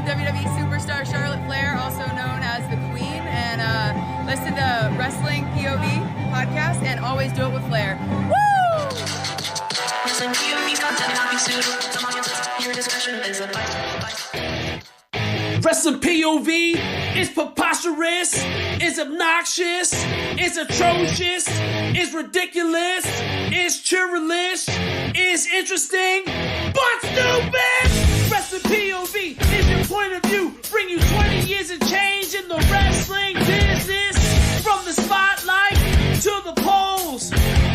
WWE superstar Charlotte Flair, also known as the Queen, and listen to Wrestling POV podcast, and always do it with Flair. Woo! Wrestling POV is preposterous, is obnoxious, is atrocious, is ridiculous, is churlish, is interesting, but stupid! Wrestling POV is your point of view, bring you 20 years of change in the wrestling business. From the spotlight to the polls,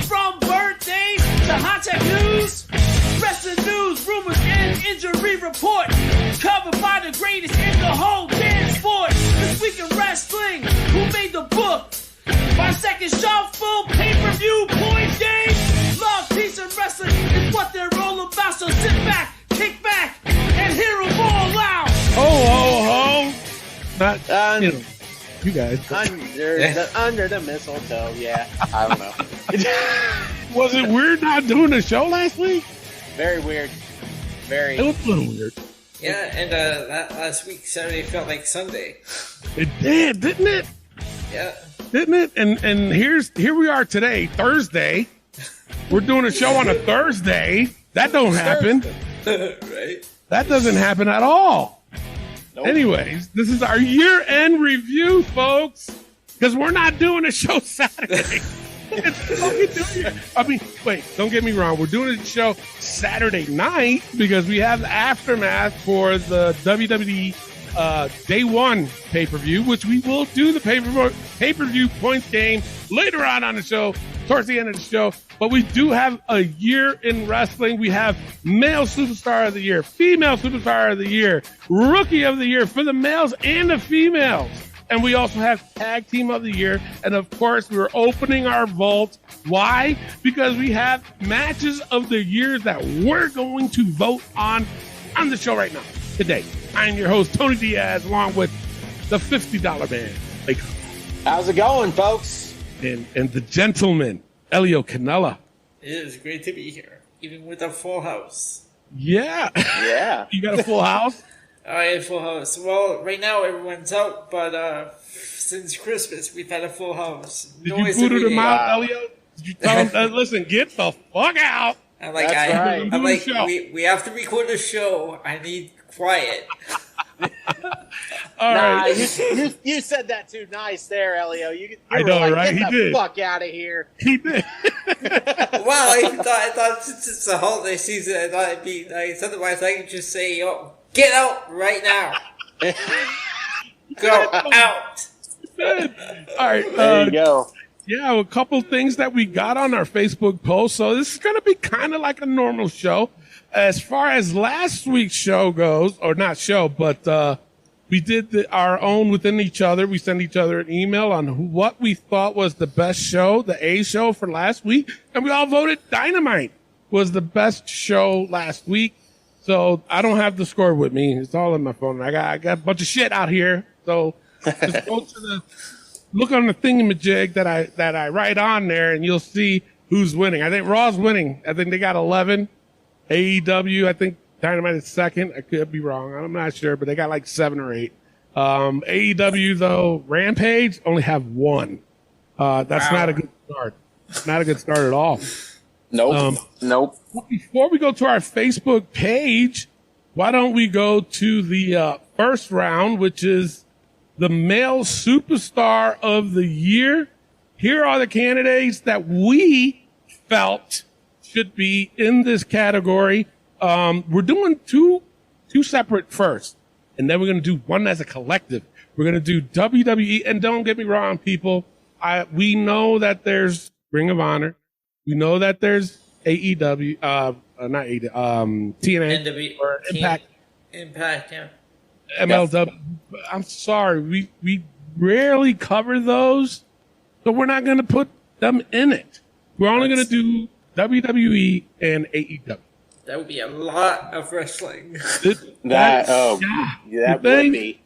from birthdays to hot tech news, wrestling news, rumors, and injury report, covered by the greatest in the whole damn sport. This week in wrestling, who made the book? 5 second shuffle, pay-per-view, point game. Love, peace, and wrestling is what they're all about. So sit back, kick back, and hear them all out. Ho, ho, ho. Not, you guys. Under the mistletoe, yeah. I don't know. Was it weird not doing a show last week? Very weird. Very. It was a little weird. Yeah, and that last week, Saturday felt like Sunday. It did, didn't it? Yeah. Didn't it? And here we are today, Thursday. We're doing a show on a Thursday. That don't happen. Right? That doesn't happen at all. Nope. Anyways, this is our year-end review, folks, because we're not doing a show Saturday. I mean, wait, don't get me wrong. We're doing a show Saturday night because we have the aftermath for the WWE Day 1 pay-per-view, which we will do the pay-per-view points game later on the show, towards the end of the show. But we do have a year in wrestling. We have male superstar of the year, female superstar of the year, rookie of the year for the males and the females. And we also have tag team of the year. And of course, we're opening our vault. Why? Because we have matches of the year that we're going to vote on the show right now, today. I'm your host, Tony Diaz, along with the $50 man, Lake. How's it going, folks? And the gentleman, Elio Canella. It is great to be here, even with a full house. Yeah. Yeah. You got a full house? I had a full house. Well, right now everyone's out, but since Christmas we've had a full house. Did you booted him out, Elio? Did you tell him, listen, get the fuck out? I'm like, That's I'm like, we have to record a show. I need quiet. All right. You said that too nice there, Elio. I know, like, right? Get He the did. fuck out of here. He did. Well, I thought since it's the holiday season, I thought it'd be nice. Otherwise, I could just say, "Yo, get out right now! Go out!" All right. There you go. Yeah, a couple things that we got on our Facebook post. So this is going to be kind of like a normal show. As far as last week's show goes, or not show, but we did our own within each other. We sent each other an email on what we thought was the best show, the A show for last week. And we all voted Dynamite was the best show last week. So I don't have the score with me. It's all on my phone. I got a bunch of shit out here. So just go to look on the thingamajig that I write on there, and you'll see who's winning. I think Raw's winning. I think they got 11. AEW, I think Dynamite is second. I could be wrong. I'm not sure, but they got like 7 or 8. AEW, though, Rampage only have 1. That's not a good start. Not a good start at all. Nope. Nope. Before we go to our Facebook page, why don't we go to the first round, which is the male superstar of the year. Here are the candidates that we felt should be in this category. We're doing two separate first, and then we're going to do one as a collective. We're going to do WWE, and don't get me wrong, people. We know that there's Ring of Honor. We know that there's AEW, not AEW, TNA NW, or Impact. Impact, yeah. MLW. I'm sorry, we rarely cover those, so we're not going to put them in it. We're only going to do WWE and AEW. That would be a lot of wrestling. That would be.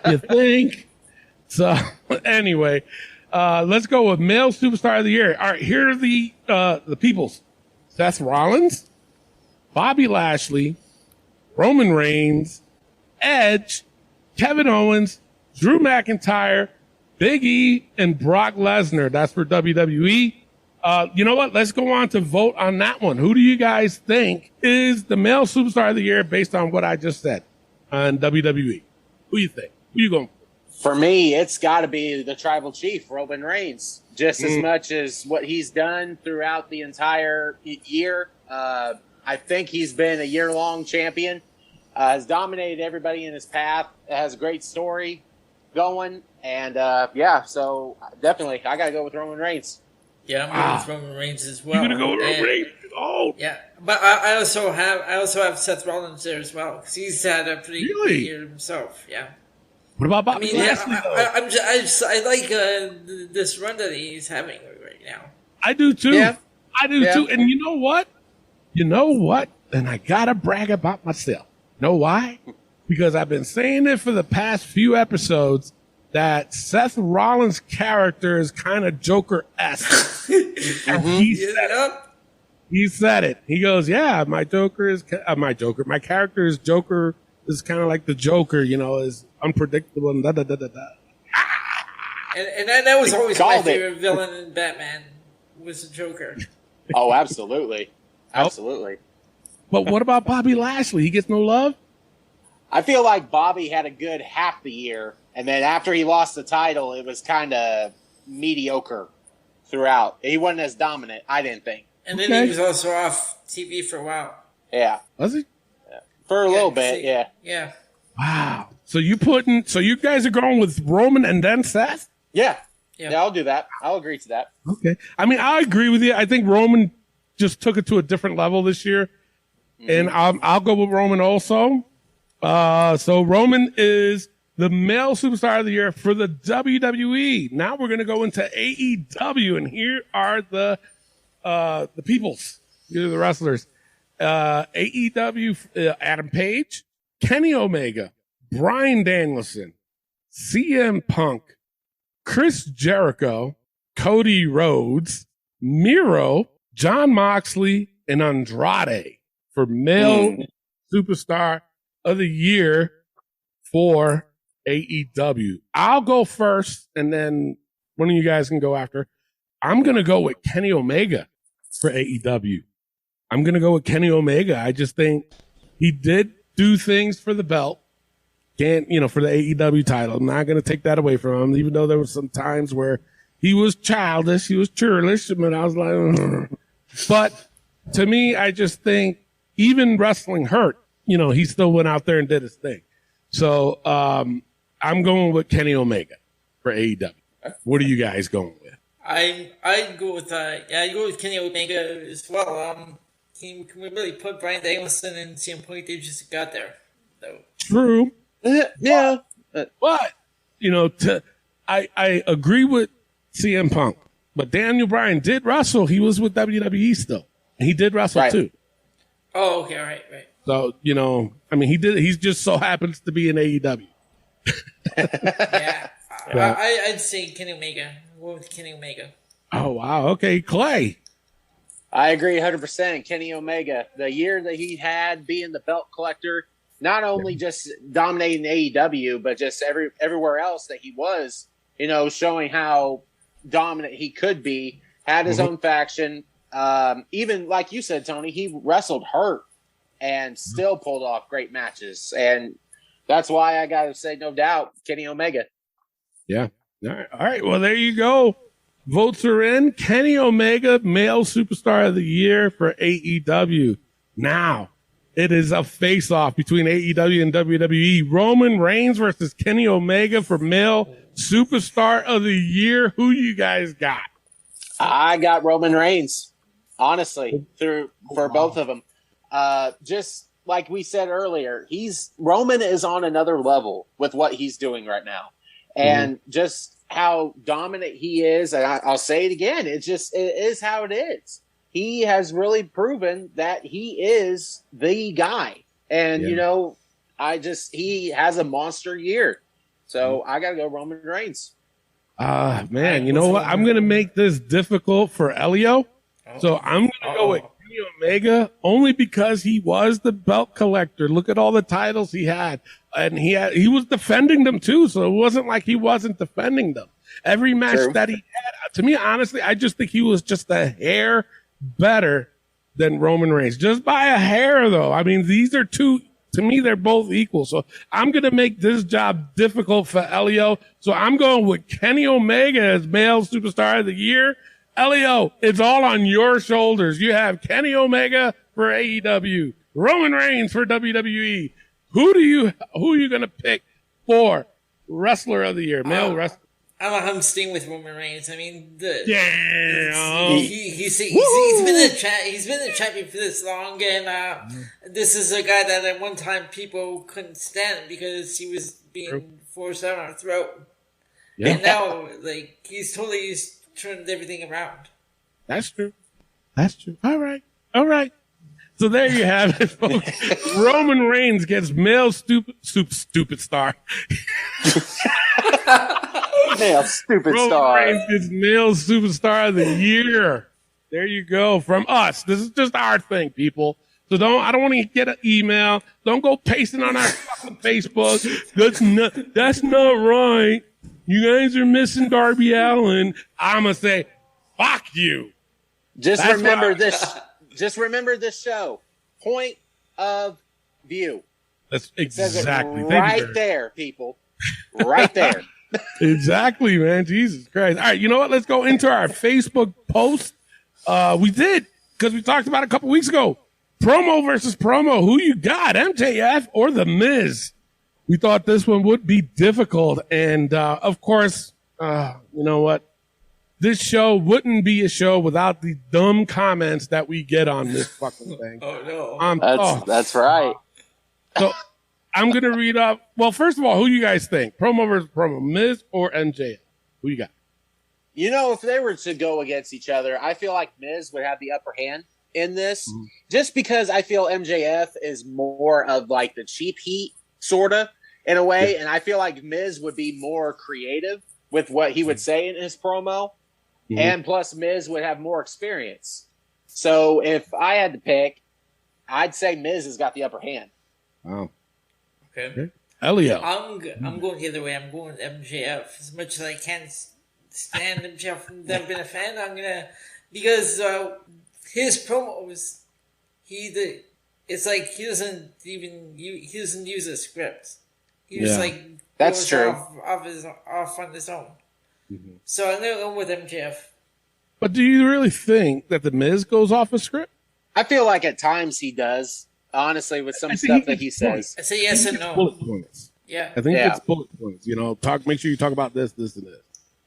You think? So anyway, let's go with male superstar of the year. All right, here are the peoples: Seth Rollins, Bobby Lashley, Roman Reigns, Edge, Kevin Owens, Drew McIntyre, Big E, and Brock Lesnar. That's for WWE. You know what? Let's go on to vote on that one. Who do you guys think is the male superstar of the year based on what I just said on WWE? Who you think? Who you going for? For me, it's got to be the Tribal Chief, Roman Reigns. Just as much as what he's done throughout the entire year. I think he's been a year-long champion. Has dominated everybody in his path. Has a great story going. And, so definitely I got to go with Roman Reigns. Yeah, I'm going with Roman Reigns as well. You're going to go with Roman Reigns? Oh. Yeah, but I also have Seth Rollins there as well, because he's had a pretty good year himself, yeah. What about Bobby Lashley, I like this run that he's having right now. I do too. Yeah. I do too. And you know what? And I got to brag about myself. Know why? Because I've been saying it for the past few episodes that Seth Rollins' character is kind of Joker-esque. And he said it. He goes, yeah, my character is Joker, is kind of like the Joker, is unpredictable and da-da-da-da-da. And that was always my favorite villain in Batman, was the Joker. Oh, absolutely. Absolutely. But what about Bobby Lashley? He gets no love? I feel like Bobby had a good half the year, and then after he lost the title, it was kind of mediocre throughout. He wasn't as dominant, I didn't think. And then he was also off TV for a while. Yeah. Was he? Yeah. For a little bit, yeah. Yeah. Wow. So you guys are going with Roman and then Seth? Yeah. Yeah, I'll do that. I'll agree to that. Okay. I mean, I agree with you. I think Roman just took it to a different level this year. Mm-hmm. And I'll go with Roman also. So Roman is the male superstar of the year for the WWE. Now we're going to go into AEW, and here are the peoples. Here are the wrestlers. AEW, Adam Page, Kenny Omega, Bryan Danielson, CM Punk, Chris Jericho, Cody Rhodes, Miro, Jon Moxley, and Andrade for male superstar of the year for AEW. I'll go first, and then one of you guys can go after. I'm going to go with Kenny Omega for AEW. I'm going to go with Kenny Omega. I just think he did do things for the belt. For the AEW title. I'm not going to take that away from him, even though there were some times where he was childish, he was churlish, and I was like, ugh. But to me, I just think even wrestling hurt, he still went out there and did his thing. So I'm going with Kenny Omega for AEW. What are you guys going with? I go with Kenny Omega as well. Can we really put Bryan Danielson and CM Punk? They just got there, though. True. Yeah. But I agree with CM Punk. But Daniel Bryan did wrestle. He was with WWE still. And he did wrestle too. Oh, okay, right. So, he did. He just so happens to be in AEW. Yeah. I'd say Kenny Omega. We'll go with Kenny Omega. Oh, wow. Okay, Clay. I agree 100%. Kenny Omega, the year that he had being the belt collector, not only just dominating AEW, but just everywhere else that he was, showing how dominant he could be, had his own faction. Even like you said, Tony, he wrestled hurt and still pulled off great matches. And that's why I got to say, no doubt, Kenny Omega. Yeah. All right. Well, there you go. Votes are in. Kenny Omega, male superstar of the year for AEW. Now, it is a face-off between AEW and WWE. Roman Reigns versus Kenny Omega for male superstar of the year. Who you guys got? I got Roman Reigns, honestly, for both of them. Just like we said earlier, Roman is on another level with what he's doing right now. And just how dominant he is, and I'll say it again, it is how it is. He has really proven that he is the guy. And, he has a monster year. So I got to go Roman Reigns. Man, you know what? I'm going to make this difficult for Elio. So I'm going to go with Kenny Omega only because he was the belt collector. Look at all the titles he had. And he was defending them too. So it wasn't like he wasn't defending them. Every match that he had, to me, honestly, I just think he was just a hair better than Roman Reigns. Just by a hair, though. I mean, these are two, to me, they're both equal. So I'm going to make this job difficult for Elio. So I'm going with Kenny Omega as male superstar of the year. Elio, it's all on your shoulders. You have Kenny Omega for AEW, Roman Reigns for WWE. Who are you going to pick for wrestler of the year, male wrestler? I'm staying with Roman Reigns. I mean, he's been a champion for this long, and this is a guy that at one time people couldn't stand because he was being forced down our throat. Yeah. And now, like, he's turned everything around. That's true. All right. So there you have it, folks. Roman Reigns gets male stupid star. Male stupid Roman star. Reigns gets male superstar of the year. There you go. From us. This is just our thing, people. So I don't want to get an email. Don't go pasting on our fucking Facebook. That's not right. You guys are missing Darby Allin. I'ma say, fuck you. Just remember this show. Point of view. That's exactly right there, people. Right there. Exactly, man. Jesus Christ. All right, you know what? Let's go into our Facebook post. We did, because we talked about it a couple weeks ago. Promo versus promo. Who you got, MJF or The Miz? We thought this one would be difficult. And, of course, you know what? This show wouldn't be a show without the dumb comments that we get on this fucking thing. Oh, no. That's right. So I'm going to read up. Well, first of all, who you guys think? Promo versus promo, Miz or MJF? Who you got? You know, if they were to go against each other, I feel like Miz would have the upper hand in this, just because I feel MJF is more of like the cheap heat, sort of, in a way. And I feel like Miz would be more creative with what he would say in his promo. And plus, Miz would have more experience. So if I had to pick, I'd say Miz has got the upper hand. Wow. Okay. Elio. I'm going the other way. I'm going with MJF. As much as I can't stand MJF, never been a fan. Because his promos, it's like he doesn't use a script. He just that's goes true. off on his own. So I'm gonna go with MJF. But do you really think that The Miz goes off a script? I feel like at times he does, honestly, with some stuff that he says. I say yes and no. Bullet points. Yeah. I think it's bullet points. You know, make sure you talk about this, this, and this,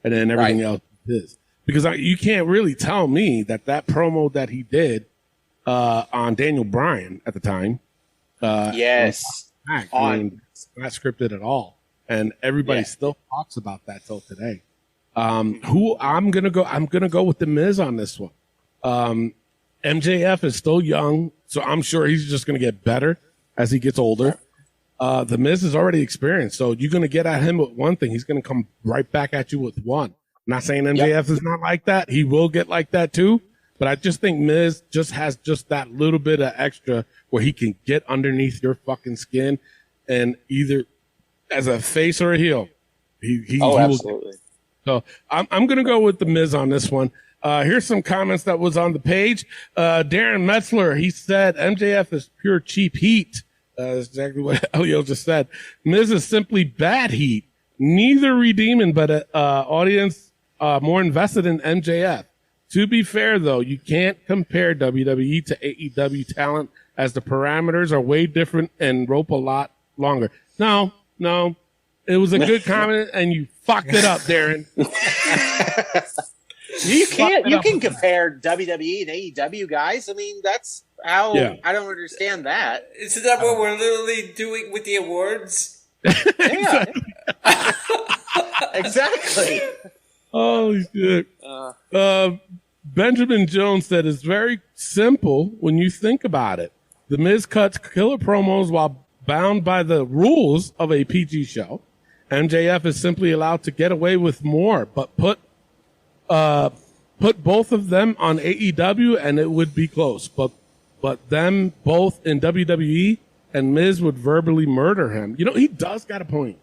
and then everything else is. Because you can't really tell me that promo that he did on Daniel Bryan at the time, yes, not scripted at all, and everybody still talks about that till today. Who I'm gonna go with The Miz on this one. MJF is still young, so I'm sure he's just gonna get better as he gets older. The Miz is already experienced, so you're gonna get at him with one thing, he's gonna come right back at you with one. I'm not saying MJF is not like that; he will get like that too. But I just think Miz just has just that little bit of extra where he can get underneath your fucking skin, and either as a face or a heel, he absolutely. So I'm going to go with The Miz on this one. Here's some comments that was on the page. Darren Metzler, he said MJF is pure cheap heat. That's exactly what Elio just said. Miz is simply bad heat. Neither redeeming, but audience more invested in MJF. To be fair, though, you can't compare WWE to AEW talent as the parameters are way different and rope a lot longer. No. It was a good comment, and you fucked it up, Darren. You can compare WWE and AEW, guys. I mean, that's how I don't understand that. Isn't that what we're literally doing with the awards? Yeah. Exactly. Holy shit. Benjamin Jones said it's very simple when you think about it. The Miz cuts killer promos while bound by the rules of a PG show. MJF is simply allowed to get away with more, but put both of them on AEW and it would be close. But but them both in WWE, and Miz would verbally murder him. You know, he does got a point.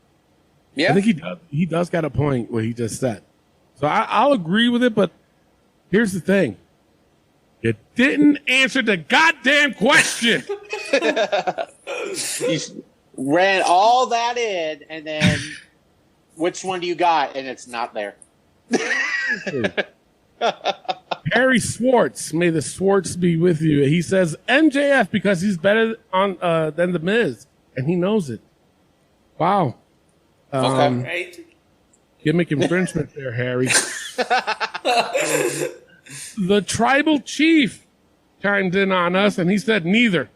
Yeah. I think he does. He does got a point what he just said. So I'll agree with it, but here's the thing. You didn't answer the goddamn question. You ran all that in, and then which one do you got? And it's not there. Harry Swartz, may the Swartz be with you. He says MJF because he's better on than the Miz, and he knows it. Wow. Right? Gimmick infringement there, Harry. The tribal chief chimed in on us, and he said neither.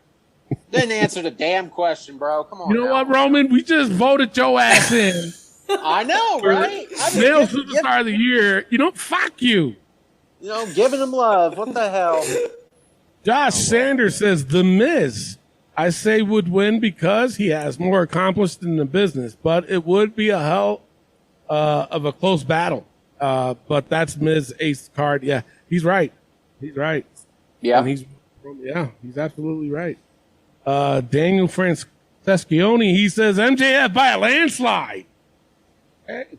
Didn't answer the damn question, bro. Come on. You know now. what, Roman? We just voted your ass in. I know, right? Male Superstar of the Year. You know, fuck you. You know, giving them love. What the hell? Josh Sanders says The Miz, I say, would win because he has more accomplished in the business, but it would be a hell of a close battle. But that's Miz ace card. Yeah, he's right. He's right. Yeah. And he's absolutely right. Daniel Franceschione, he says MJF by a landslide. Hey.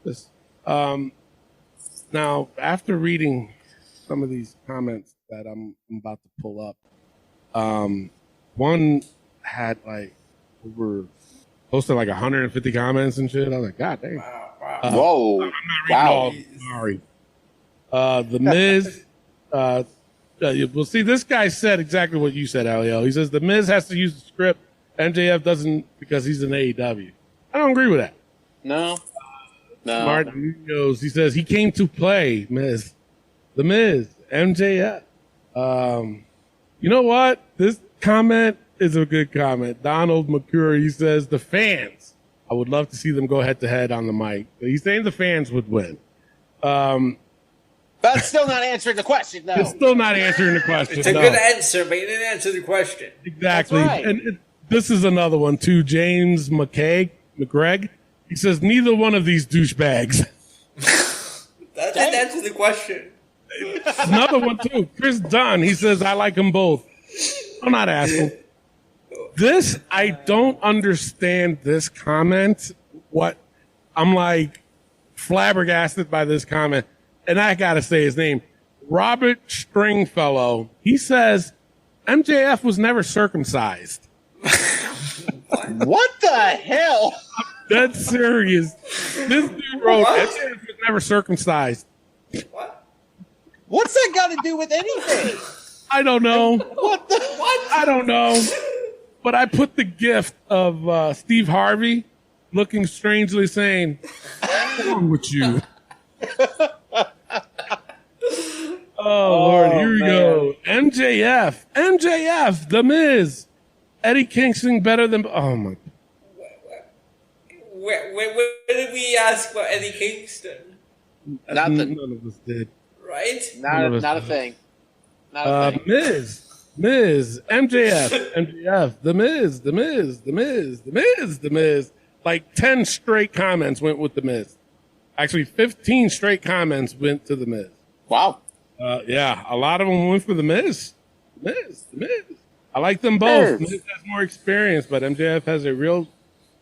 This, now, after reading some of these comments that I'm about to pull up, one had like posted like 150 comments and shit. I was like, God dang. Whoa. I'm not reading all of them, sorry. The Miz, well, see, this guy said exactly what you said, Alio. He says the Miz has to use the script. MJF doesn't because he's an AEW. I don't agree with that. No. Martin goes, he says he came to play Miz. The Miz, MJF. You know what? This comment is a good comment. Donald McCurry, he says the fans. I would love to see them go head to head on the mic. He's saying the fans would win. That's still not answering the question, though. It's still not answering the question. It's a good answer, but you didn't answer the question. Exactly. That's right. And this is another one, too. James McGreg. He says, neither one of these douchebags. That didn't answer the question. Another one, too. Chris Dunn. He says, I like them both. I'm not asking. This, I don't understand this comment. I'm like flabbergasted by this comment. And I got to say his name. Robert Stringfellow. He says, MJF was never circumcised. What the hell? That's serious. This dude wrote, MJF was never circumcised. What's that got to do with anything? I don't know. What the? What? I don't know. But I put the gift of Steve Harvey looking strangely saying, what's wrong with you? Oh, Lord, here we go. MJF, The Miz. Eddie Kingston better than, oh my. Where did we ask about Eddie Kingston? Nothing. None of us did. Right? Not a thing. Not a thing. Miz, MJF, The Miz. Like 10 straight comments went with The Miz. Actually, 15 straight comments went to The Miz. Wow. Yeah, a lot of them went for The Miz. The Miz. I like them both. Miz has more experience, but MJF has a real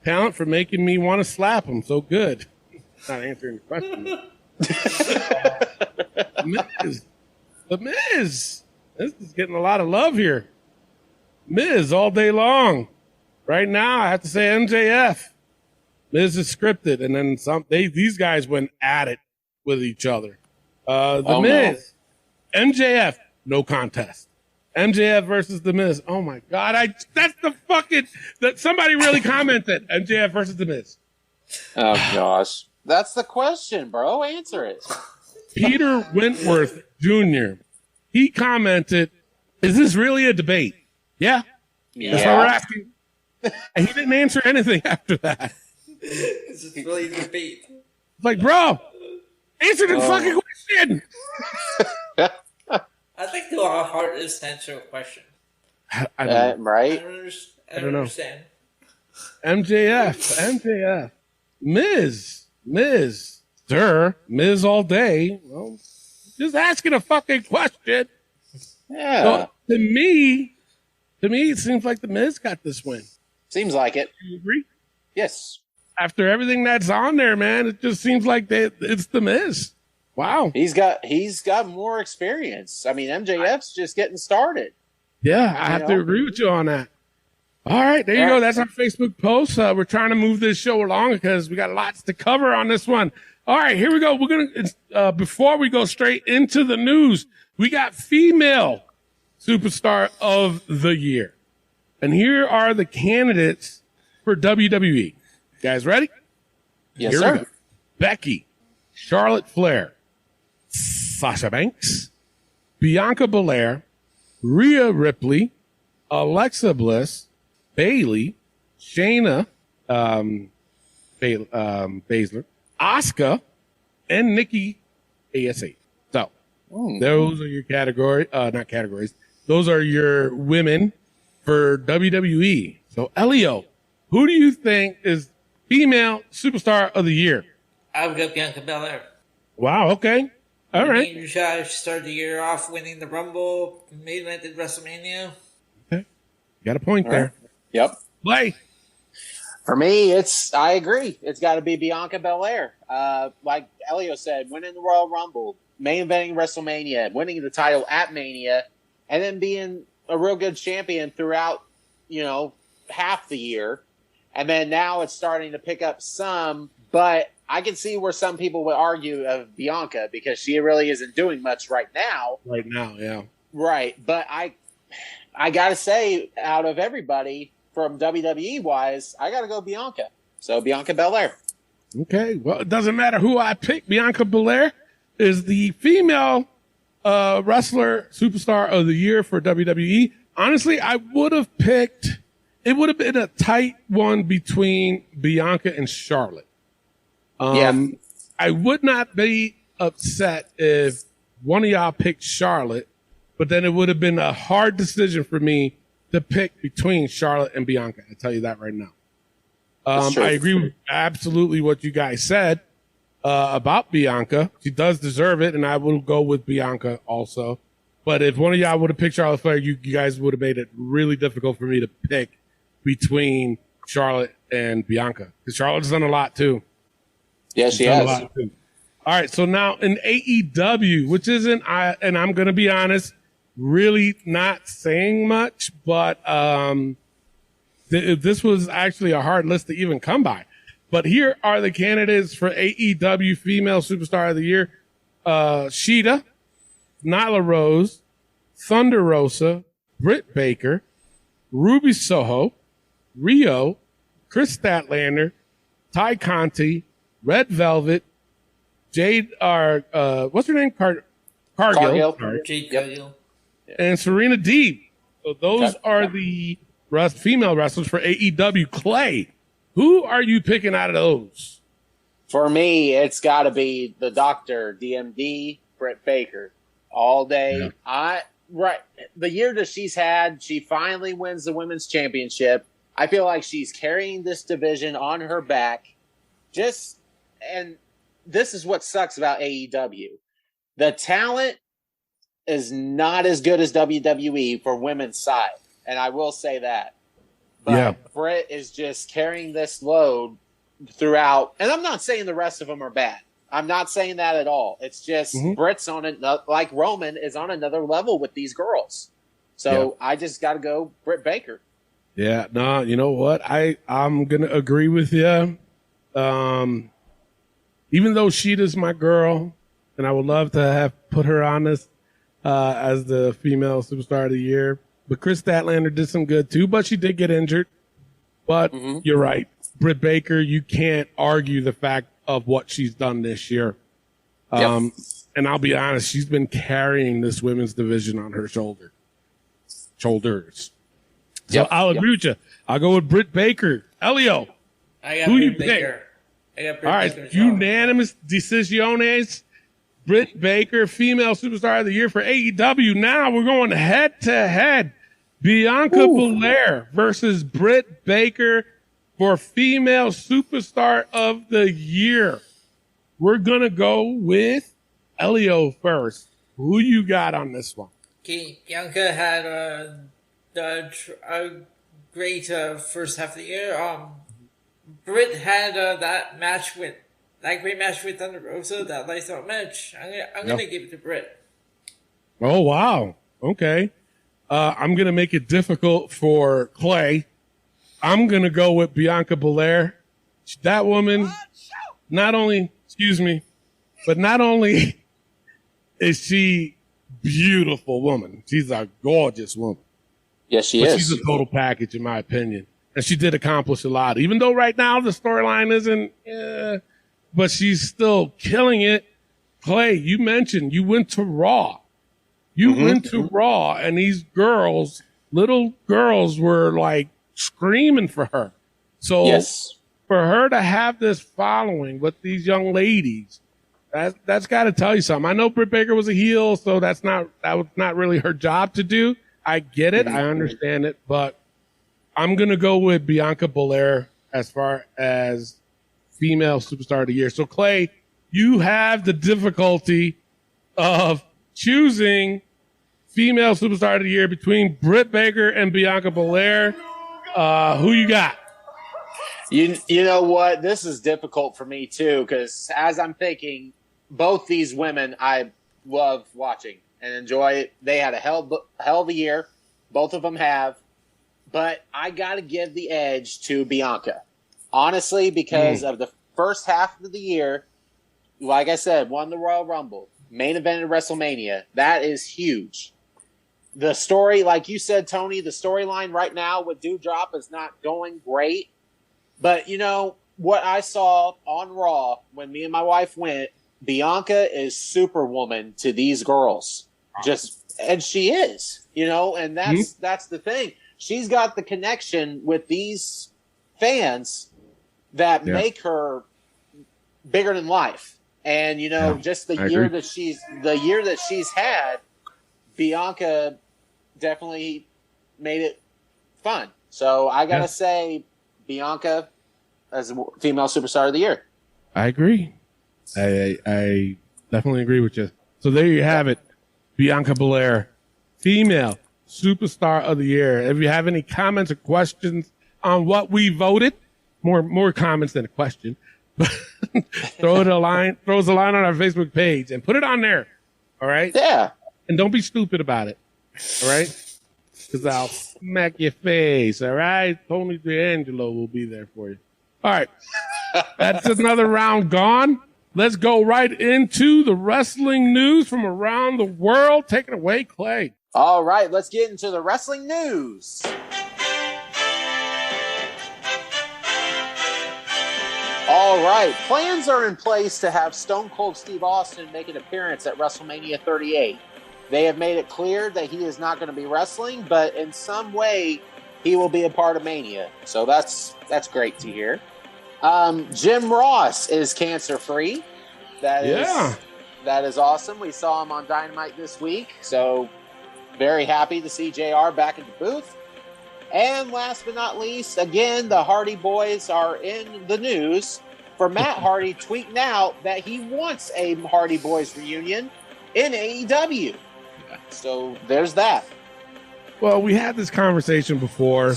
talent for making me want to slap him. So good. Not answering the question. The Miz. This is getting a lot of love here. Miz all day long. Right now, I have to say MJF. Miz is scripted, and then these guys went at it with each other. Miz, MJF, no contest. MJF versus The Miz. Oh my God! That's the fucking that somebody really commented. MJF versus The Miz. Oh gosh, that's the question, bro. Answer it. Peter Wentworth Jr. He commented, "Is this really a debate?" Yeah. That's what we're asking. And he didn't answer anything after that. This is really a debate. It's like, bro, answer the fucking question. I think the hardest to answer a question. I don't know. Right? I don't understand. MJF. Miz, sir, Miz all day. Well, just asking a fucking question. Yeah, So to me, it seems like the Miz got this win. seems like it. Do you agree? Yes, After everything that's on there, man, it just seems like it's the Miz. Wow. he's got more experience. I mean, MJF's just getting started. Yeah, I have to agree with you on that. All right, there you go. That's our Facebook post. We're trying to move this show along because we got lots to cover on this one. All right, here we go. We're gonna before we go straight into the news, we got female superstar of the year, and here are the candidates for WWE. You guys ready? Yes, Here we sir. go. Becky, Charlotte Flair, Sasha Banks, Bianca Belair, Rhea Ripley, Alexa Bliss, Bailey, Shayna Baszler, Asuka, and Nikki ASA. So those are your not categories. Those are your women for WWE. So Elio, who do you think is female superstar of the year? I've got Bianca Belair. Wow. Okay. All right. She started the year off winning the Rumble, main event at WrestleMania. Okay. Got a point there. Yep. Play. For me, I agree. It's got to be Bianca Belair. Like Elio said, winning the Royal Rumble, main eventing WrestleMania, winning the title at Mania, and then being a real good champion throughout, half the year. And then now it's starting to pick up some, but I can see where some people would argue of Bianca because she really isn't doing much right now. Right now, yeah. Right. But I got to say, out of everybody from WWE wise, I got to go Bianca. So Bianca Belair. Okay. Well, it doesn't matter who I pick. Bianca Belair is the female wrestler superstar of the year for WWE. Honestly, I would have picked, it would have been a tight one between Bianca and Charlotte. I would not be upset if one of y'all picked Charlotte, but then it would have been a hard decision for me to pick between Charlotte and Bianca. I tell you that right now. I agree with absolutely what you guys said about Bianca. She does deserve it, and I will go with Bianca also. But if one of y'all would have picked Charlotte Flair, you guys would have made it really difficult for me to pick between Charlotte and Bianca. Because Charlotte's done a lot too. Yes, she has. All right, so now in AEW, which isn't, and I'm going to be honest, really not saying much, but this was actually a hard list to even come by. But here are the candidates for AEW Female Superstar of the Year. Sheeta, Nyla Rose, Thunder Rosa, Britt Baker, Ruby Soho, Rio, Chris Statlander, Ty Conti, Red Velvet, Jade, what's her name? Cargill. Sorry. Jade Cargill. And Serena Deeb. So those are the female wrestlers for AEW. Clay, who are you picking out of those? For me, it's got to be the Doctor, DMD, Britt Baker, all day. Yeah. The year that she's had, she finally wins the women's championship. I feel like she's carrying this division on her back. And this is what sucks about AEW. The talent is not as good as WWE for women's side. And I will say that. But Britt is just carrying this load throughout. And I'm not saying the rest of them are bad. I'm not saying that at all. It's just Britt's on it, like Roman is on another level with these girls. So I just got to go Britt Baker. Yeah, no, you know what? I'm going to agree with you. Even though Sheeta's my girl, and I would love to have put her on this as the female superstar of the year. But Chris Statlander did some good too, but she did get injured. But you're right. Britt Baker, you can't argue the fact of what she's done this year. And I'll be honest, she's been carrying this women's division on her shoulders. So I'll agree with you. I'll go with Britt Baker. Elio, who you pick? All right, unanimous decisiones. Britt Baker, female superstar of the year for AEW. Now we're going head to head. Bianca Belair versus Britt Baker for female superstar of the year. We're going to go with Elio first. Who you got on this one? Okay, Bianca had a great first half of the year. Britt had that great match with Thunder Rosa, that lights out match. I'm gonna give it to Britt. Oh, wow. Okay. I'm going to make it difficult for Clay. I'm going to go with Bianca Belair. That woman, not only is she beautiful woman, she's a gorgeous woman. Yes, she is. She's a total package, in my opinion. And she did accomplish a lot, even though right now the storyline isn't, but she's still killing it. Clay, you mentioned you went to Raw. You went to Raw, and these girls, little girls, were like screaming for her. So yes, for her to have this following with these young ladies, that's got to tell you something. I know Britt Baker was a heel, so that was not really her job to do. I get it, I understand it, but I'm gonna go with Bianca Belair as far as female superstar of the year. So Clay, you have the difficulty of choosing female superstar of the year between Britt Baker and Bianca Belair. Who you got? You know what? This is difficult for me too, because as I'm thinking, both these women I love watching and enjoy it. They had a hell of a year. Both of them have. But I got to give the edge to Bianca. Honestly, because of the first half of the year, like I said, won the Royal Rumble, main event at WrestleMania. That is huge. The story, like you said, Tony, the storyline right now with Doudrop is not going great. But, you know, what I saw on Raw when me and my wife went, Bianca is Superwoman to these girls. And she is, you know, and that's the thing. She's got the connection with these fans that make her bigger than life. And, you know, just the year that she's had, Bianca definitely made it fun. So I got to say Bianca as a female superstar of the year. I agree. I definitely agree with you. So there you have it. Bianca Belair, female superstar of the year. If you have any comments or questions on what we voted, more comments than a question, throws a line on our Facebook page and put it on there. All right? Yeah. And don't be stupid about it. All right? Because I'll smack your face. All right? Tony D'Angelo will be there for you. All right. That's another round gone. Let's go right into the wrestling news from around the world. Take it away, Clay. All right, let's get into the wrestling news. All right, plans are in place to have Stone Cold Steve Austin make an appearance at WrestleMania 38. They have made it clear that he is not going to be wrestling, but in some way he will be a part of Mania. So that's great to hear. Jim Ross is cancer-free. That is awesome. We saw him on Dynamite this week, so very happy to see JR back in the booth. And last but not least, again, the Hardy Boys are in the news for Matt Hardy tweeting out that he wants a Hardy Boys reunion in AEW. So there's that. Well, we had this conversation before,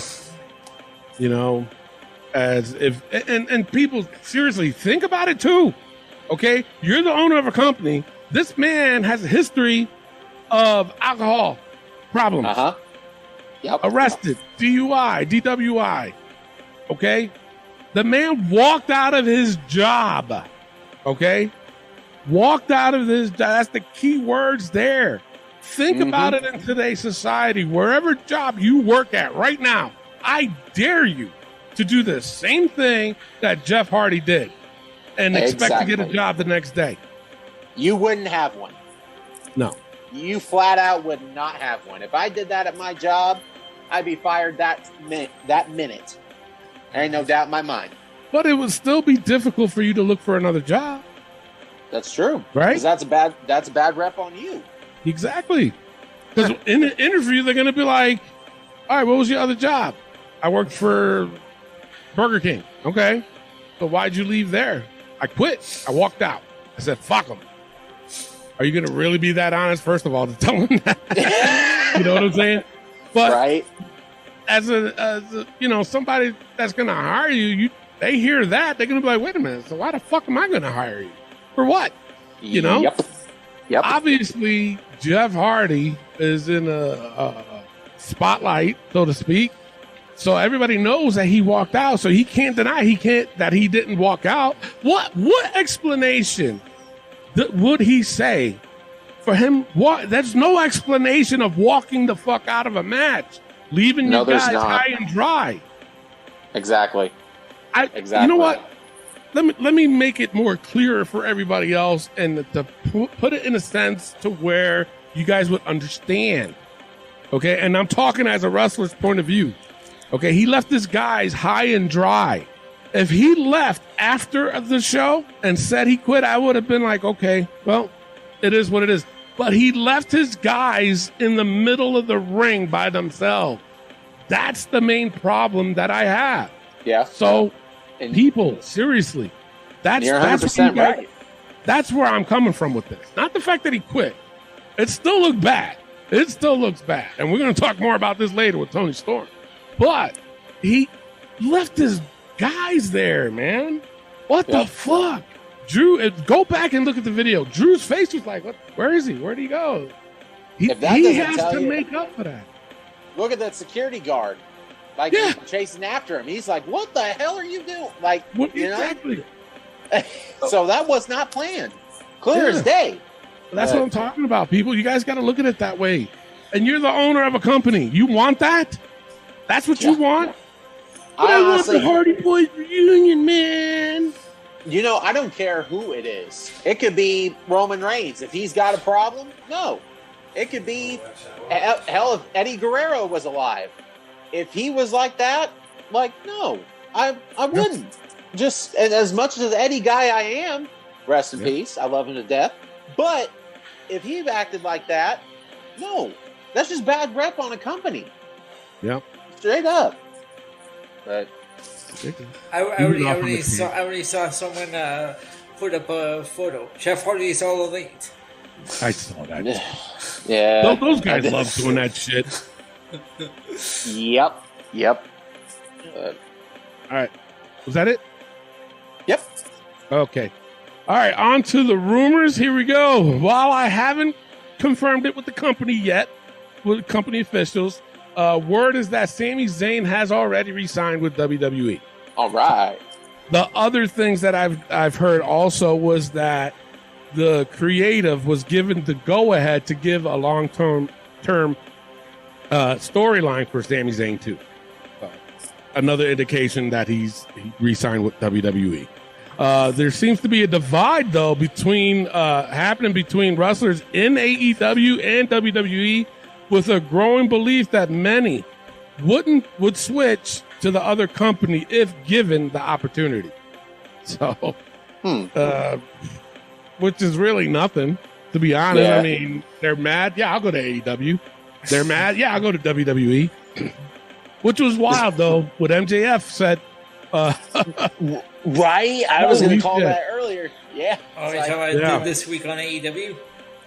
you know, as if, and people seriously think about it too. Okay. You're the owner of a company. This man has a history of alcohol problems. Yep. Arrested, DUI, DWI. Okay. The man walked out of his job. Okay. Walked out of his job. That's the key words there. Think about it in today's society. Wherever job you work at right now, I dare you to do the same thing that Jeff Hardy did and expect to get a job the next day. You wouldn't have one. No. You flat out would not have one. If I did that at my job, I'd be fired that minute. There ain't no doubt in my mind. But it would still be difficult for you to look for another job. That's true. Right? Because that's a bad rep on you. Exactly. Because in the interview, they're going to be like, all right, what was your other job? I worked for Burger King. Okay. So why'd you leave there? I quit. I walked out. I said, fuck them. Are you going to really be that honest, first of all, to tell him that? You know what I'm saying? But Right? as a somebody that's going to hire you, they hear that, they're going to be like, wait a minute, so why the fuck am I going to hire you? For what? You know? Yep. Obviously, Jeff Hardy is in a spotlight, so to speak. So everybody knows that he walked out. So he can't deny that he didn't walk out. What explanation would he say for him? There's no explanation of walking the fuck out of a match, leaving you guys high and dry. Exactly. Exactly. You know what? Let me make it more clearer for everybody else, and to put it in a sense to where you guys would understand. Okay, and I'm talking as a wrestler's point of view. Okay, he left his guys high and dry. If he left after the show and said he quit, I would have been like, okay, well, it is what it is. But he left his guys in the middle of the ring by themselves. That's the main problem that I have. Yeah. So, people, seriously, that's 100% right. That's where I'm coming from with this. Not the fact that he quit. It still looked bad. It still looks bad. And we're going to talk more about this later with Tony Storm. But he left his guys there, man. What the fuck? Drew, go back and look at the video. Drew's face was like, what? Where is he? Where'd he go? He has to make up for that. Look at that security guard. Like, chasing after him. He's like, what the hell are you doing? Like, exactly. So that was not planned. Clear as day. That's what I'm talking about, people. You guys got to look at it that way. And you're the owner of a company. You want that? That's what you want? I want the Hardy Boys reunion, man. You know, I don't care who it is. It could be Roman Reigns. If he's got a problem, no. It could be, hell, if Eddie Guerrero was alive. If he was like that, no, I wouldn't. Just as much as Eddie guy I am, rest in peace. I love him to death. But if he acted like that, no, that's just bad rep on a company. Yeah, straight up. But I already saw someone put up a photo. Jeff Hardy is all elite. I saw that. Yeah, those guys love doing that shit. Yep. All right, was that it? Yep. Okay. All right, on to the rumors. Here we go. While I haven't confirmed it with the company yet, with company officials, word is that Sami Zayn has already re-signed with WWE. All right. The other things that I've heard also was that the creative was given the go-ahead to give a long-term storyline for Sami Zayn too. Another indication that he re-signed with WWE. There seems to be a divide though happening between wrestlers in AEW and WWE, with a growing belief that many would switch to the other company if given the opportunity. So, which is really nothing, to be honest. Yeah. I mean, they're mad. Yeah, I'll go to AEW. They're mad. Yeah, I'll go to WWE. Which was wild, though, what MJF said. Right? I was going to call that earlier. Yeah. Oh, you talking about this week on AEW?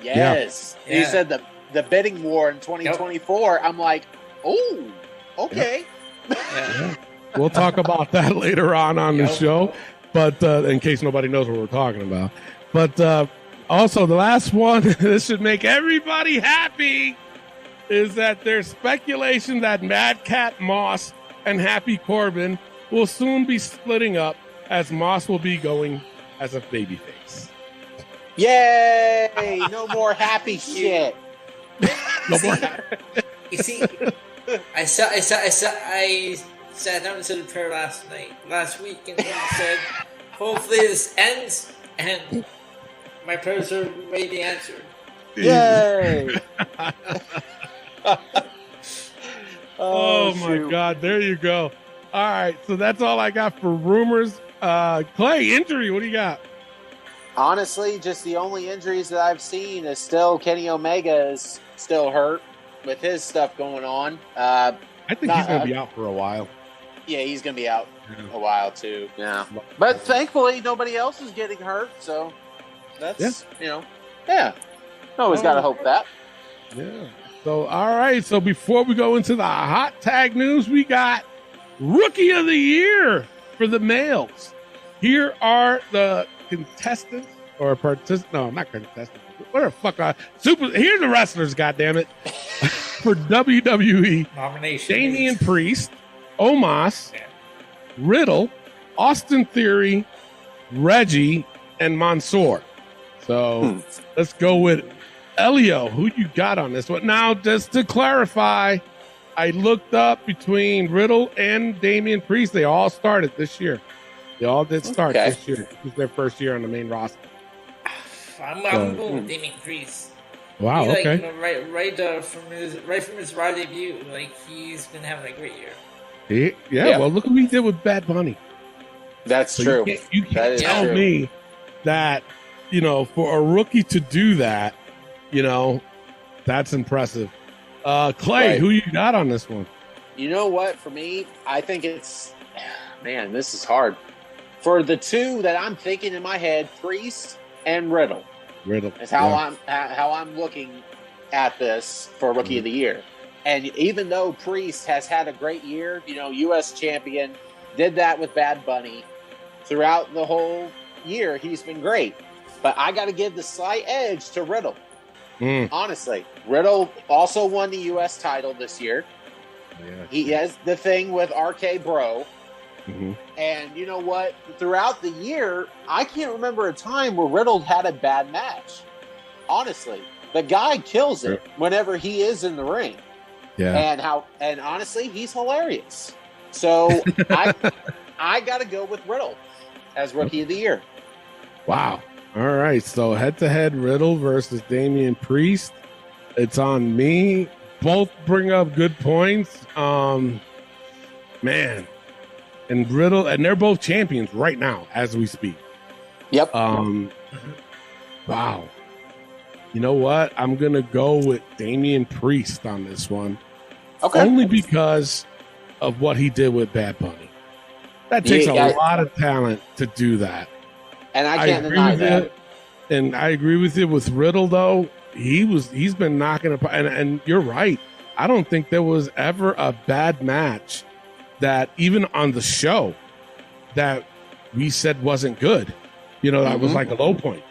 Yes. Yeah. He said the bidding war in 2024. Yep. I'm like, oh, okay. Yeah. We'll talk about that later on the show, but in case nobody knows what we're talking about. But also, the last one, this should make everybody happy, is that there's speculation that Madcap Moss and Happy Corbin will soon be splitting up, as Moss will be going as a babyface. Yay! No more happy shit. No more. You see, I sat down and said a prayer last week, and said, hopefully this ends and my prayers are maybe answered. Yay! Oh my God! There you go. All right, so that's all I got for rumors. Clay, injury. What do you got? Honestly, just the only injuries that I've seen is still Kenny Omega is still hurt with his stuff going on. I think he's going to be out for a while. Yeah, he's going to be out a while too. Yeah, but thankfully nobody else is getting hurt, so that's Always got to hope that. Yeah. So, all right. So before we go into the hot tag news, we got Rookie of the Year for the males. Here are the contestants or participants. No, not contestants. What the fuck are here's the wrestlers, goddammit. For WWE. Nomination. Damian Priest, Omos, Riddle, Austin Theory, Reggie, and Mansoor. So let's go with Elio. Who you got on this one? Now, just to clarify, I looked up between Riddle and Damian Priest. They all started this year. They all did start this year. This was their first year on the main roster. I'm going with Damian Priest. Wow. He, okay. Right from his Raw debut, like he's been having a great year. Yeah. Well, look what he did with Bad Bunny. That's true. You can't tell me that, for a rookie to do that, that's impressive. Clay, who you got on this one? You know what? For me, I think man, this is hard. For the two that I'm thinking in my head, Priest and Riddle. Is how I'm looking at this for Rookie of the Year. And even though Priest has had a great year, U.S. champion, did that with Bad Bunny. Throughout the whole year, he's been great. But I got to give the slight edge to Riddle. Honestly. Riddle also won the U.S. title this year. Yeah. He has the thing with RK Bro. Mm-hmm. And you know what? Throughout the year, I can't remember a time where Riddle had a bad match. Honestly. The guy kills it whenever he is in the ring. Yeah. And honestly, he's hilarious. So I got to go with Riddle as Rookie of the Year. Wow. All right. So head-to-head Riddle versus Damian Priest. It's on me. Both bring up good points. Man. And Riddle, and they're both champions right now as we speak. Yep. Wow. You know what? I'm going to go with Damian Priest on this one. Okay. Only because of what he did with Bad Bunny. That takes a lot of talent to do that. And I can't deny that. And I agree with you with Riddle, though. He's been knocking it. And you're right. I don't think there was ever a bad match that even on the show that we said wasn't good. That was like a low point.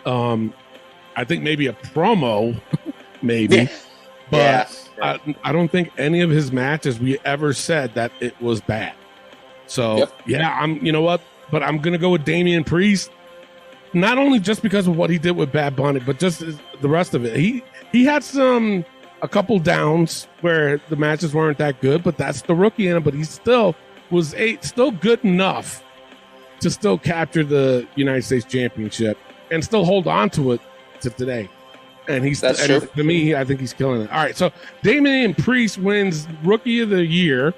I think maybe a promo, maybe. But I don't think any of his matches we ever said that it was bad. So, you know what? But I'm going to go with Damian Priest. Not only just because of what he did with Bad Bunny, but just the rest of it. He had a couple downs where the matches weren't that good, but that's the rookie in him. But he still was still good enough to still capture the United States Championship and still hold on to it to today. And to me, I think he's killing it. All right, so Damian Priest wins Rookie of the Year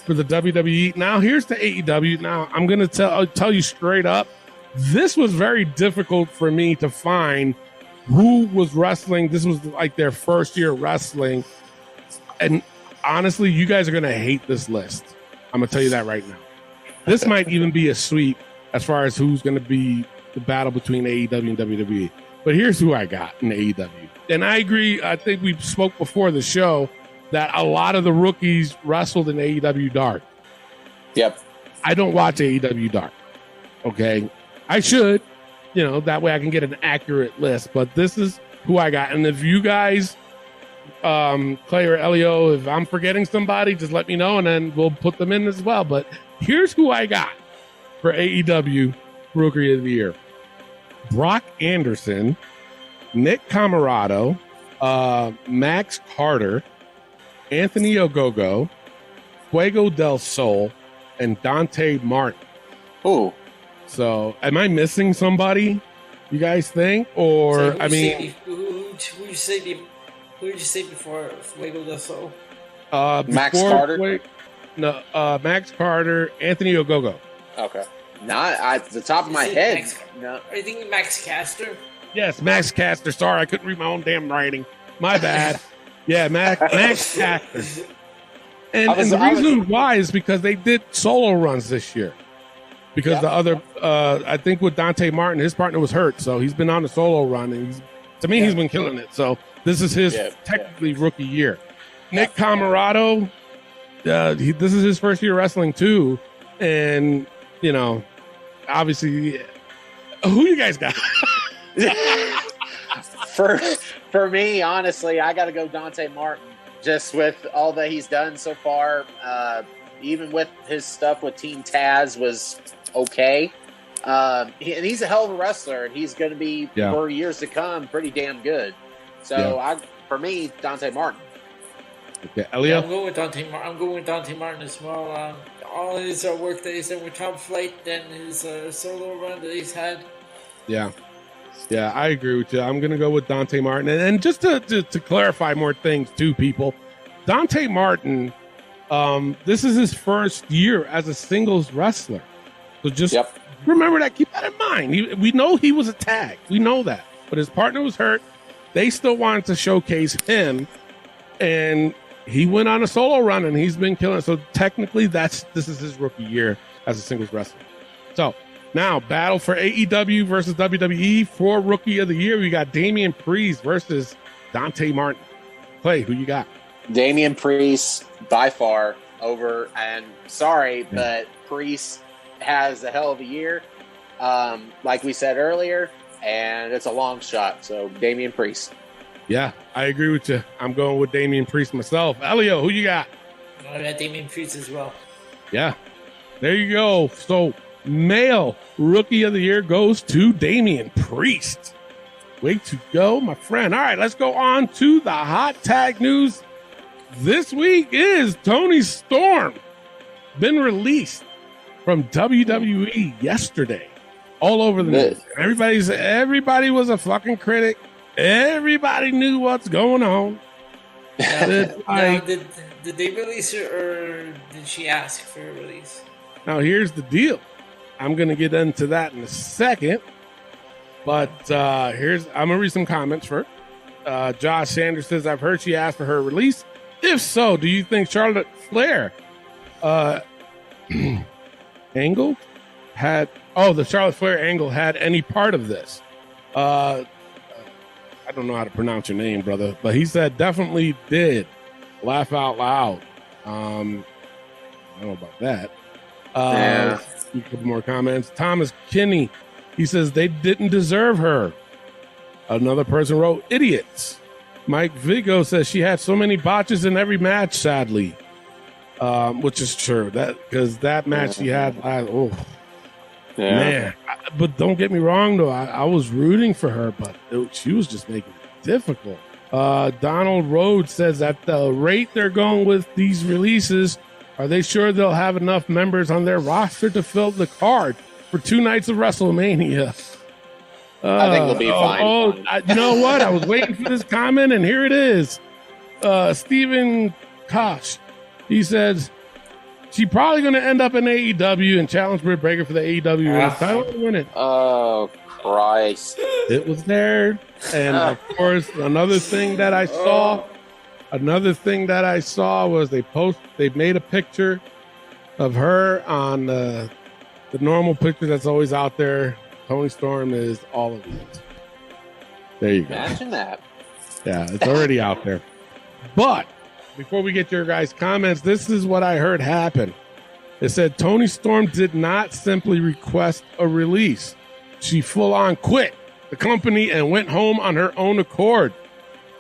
for the WWE. Now here's the AEW. Now I'm going to tell you straight up, this was very difficult for me to find who was wrestling. This was like their first year wrestling. And honestly, you guys are going to hate this list. I'm going to tell you that right now. This might even be a sweep as far as who's going to be the battle between AEW and WWE. But here's who I got in AEW. And I agree. I think we spoke before the show that a lot of the rookies wrestled in AEW Dark. Yep. I don't watch AEW Dark. Okay. I should. That way I can get an accurate list. But this is who I got. And if you guys, Clay or Elio, if I'm forgetting somebody, just let me know and then we'll put them in as well. But here's who I got for AEW Rookie of the Year. Brock Anderson, Nick Camarado, Max Carter, Anthony Ogogo, Fuego del Sol, and Dante Martin. Oh. So, am I missing somebody, you guys think? Or, who did you say before Fuego del Sol? Max Carter? Max Carter, Anthony Ogogo. Okay. Not at the top of my head. No. Are you thinking Max Caster? Yes, Max Caster. Sorry, I couldn't read my own damn writing. My bad. Yeah, Max Caster. And the reason why is because they did solo runs this year. Because the other, I think with Dante Martin, his partner was hurt, so he's been on a solo run, and To me, he's been killing it. So this is his technically rookie year. Nick Camarado, this is his first year wrestling too. And, you know, obviously, who you guys got? For me, honestly, I got to go Dante Martin. Just with all that he's done so far, even with his stuff with Team Taz was okay. And he's a hell of a wrestler, and he's going to be, for years to come, pretty damn good. So, for me, Dante Martin. Okay, Elio? I'm going with Dante Martin as well. All his work that he's done with Top Flight and his solo run that he's had. Yeah, I agree with you. I'm going to go with Dante Martin. And just to clarify more things, too, people, Dante Martin, this is his first year as a singles wrestler. So just remember that. Keep that in mind. We know he was a tag. We know that. But his partner was hurt. They still wanted to showcase him. And he went on a solo run, and he's been killing it. So technically, this is his rookie year as a singles wrestler. So now, battle for AEW versus WWE for Rookie of the Year. We got Damian Priest versus Dante Martin. Clay, who you got? Damian Priest, by far, over. And sorry, but Priest has a hell of a year, like we said earlier, and it's a long shot. So, Damian Priest. Yeah, I agree with you. I'm going with Damian Priest myself. Elio, who you got? I got Damian Priest as well. Yeah, there you go. So, male Rookie of the Year goes to Damian Priest. Way to go, my friend. All right, let's go on to the hot tag news. This week is Toni Storm. Been released from WWE yesterday. All over the news. Everybody was a fucking critic. Everybody knew what's going on. Did they release her, or did she ask for a release? Now, here's the deal. I'm going to get into that in a second. But I'm going to read some comments first. Josh Sanders says, I've heard she asked for her release. If so, do you think Charlotte Flair angle had... Oh, the Charlotte Flair angle had any part of this? I don't know how to pronounce your name, brother, but he said definitely did. Laugh out loud. I don't know about that. A couple more comments. Thomas Kinney, he says they didn't deserve her. Another person wrote, idiots. Mike Vigo says she had so many botches in every match, sadly. Which is true. Because that match she had, man. But don't get me wrong, though. I was rooting for her, but she was just making it difficult. Donald Rhodes says at the rate they're going with these releases, are they sure they'll have enough members on their roster to fill the card for 2 nights of WrestleMania? I think we'll be fine. You know what? I was waiting for this comment, and here it is. Stephen Kosh, he says, she's probably going to end up in AEW and challenge Britt Baker for the AEW title and win it. Oh, Christ. It was there. And, of course, another thing that I saw was they made a picture of her on the normal picture that's always out there. Toni Storm is all of it. There you go. Imagine that. Yeah, it's already out there. But before we get to your guys' comments, this is what I heard happen. It said Toni Storm did not simply request a release. She full-on quit the company and went home on her own accord.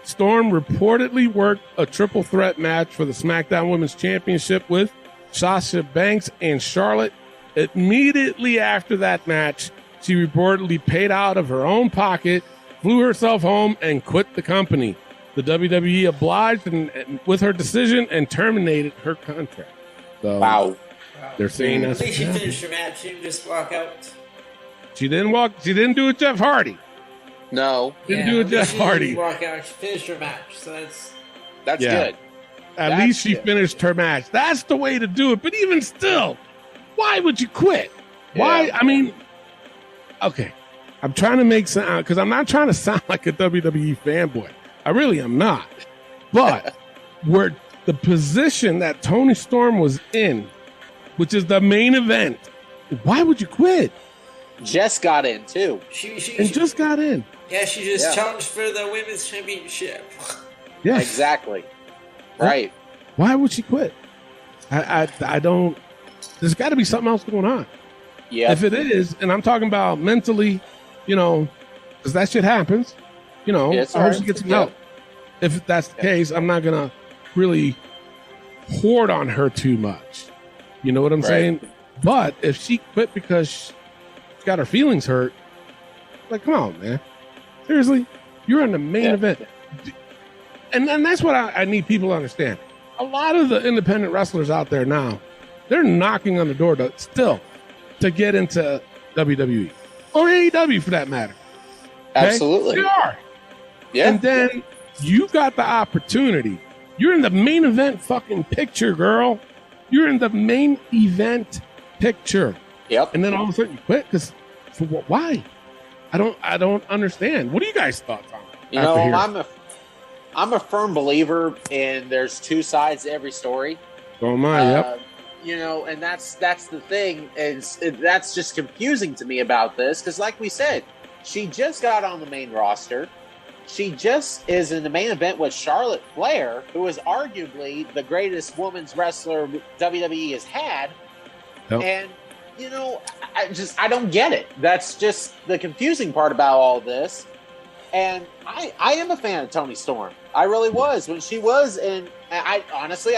Storm reportedly worked a triple threat match for the SmackDown Women's Championship with Sasha Banks and Charlotte. Immediately after that match, she reportedly paid out of her own pocket, flew herself home, and quit the company. The WWE obliged with her decision and terminated her contract. So, wow. They're saying At that's least she finished her match. She didn't just walk out. She didn't do it Jeff Hardy. No. Didn't do it Jeff Hardy. Walk out. She finished her match. So that's good. At least she finished her match. That's the way to do it. But even still, why would you quit? Why? Yeah. I mean, okay. I'm trying to make sound, because I'm not trying to sound like a WWE fanboy. I really am not. But where the position that Toni Storm was in, which is the main event, why would you quit? just got in too. She just got in. Yeah, she just challenged for the women's championship. Yes. Exactly. Right. Why would she quit? I don't. There's got to be something else going on. Yeah. If it is, and I'm talking about mentally, because that shit happens. I hope she gets some help. If that's the case, I'm not gonna really hoard on her too much. You know what I'm saying? But if she quit because she got her feelings hurt, like, come on, man. Seriously, you're in the main event. And that's what I need people to understand. A lot of the independent wrestlers out there now, they're knocking on the door to get into WWE or AEW for that matter. Okay? Absolutely. They are. Yeah. And then you got the opportunity. You're in the main event fucking picture, girl. You're in the main event picture. Yep. And then all of a sudden you quit because for what? Why? I don't understand. What do you guys thoughts on it? I'm a firm believer in there's two sides to every story. Oh my, yep. And that's the thing that's just confusing to me about this because, like we said, she just got on the main roster. She just is in the main event with Charlotte Flair, who is arguably the greatest women's wrestler WWE has had. Yep. And I don't get it. That's just the confusing part about all this. And I am a fan of Toni Storm. I really was when she was in. I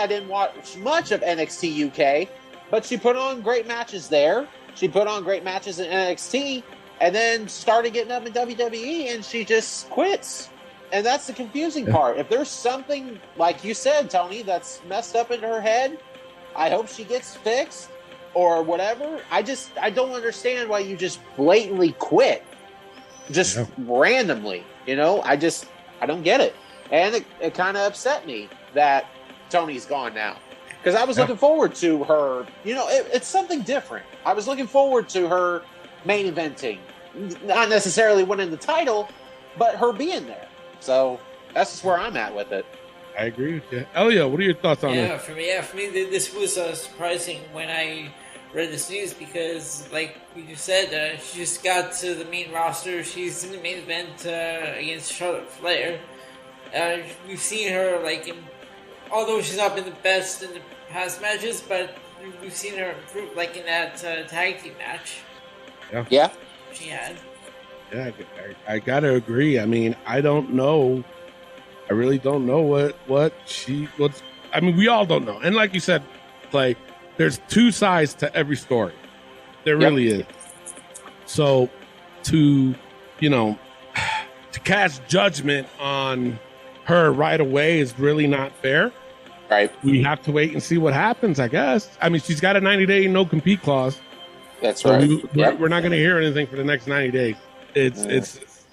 didn't watch much of NXT UK, but she put on great matches there. She put on great matches in NXT, and then started getting up in WWE, and she just quits. And that's the confusing part. If there's something, like you said, Tony, that's messed up in her head, I hope she gets fixed or whatever. I don't understand why you just blatantly quit. Randomly, I don't get it. And it kind of upset me that Tony's gone now. Because I was looking forward to her, it's something different. I was looking forward to her main eventing. Not necessarily winning the title, but her being there. So that's just where I'm at with it. I agree with you. Elio, what are your thoughts on it? For me, this was surprising when I read this news because, like you said, she just got to the main roster. She's in the main event against Charlotte Flair. We've seen her, although she's not been the best in the past matches, but we've seen her improve, in that tag team match. Yeah. She had. Yeah, I gotta agree. I mean, I don't know. I really don't know what's. I mean, we all don't know. And like you said, Clay, there's two sides to every story. There really is. So to cast judgment on her right away is really not fair. Right. We have to wait and see what happens, I guess. I mean, she's got a 90-day no compete clause. That's right. We're not going to hear anything for the next 90 days. It's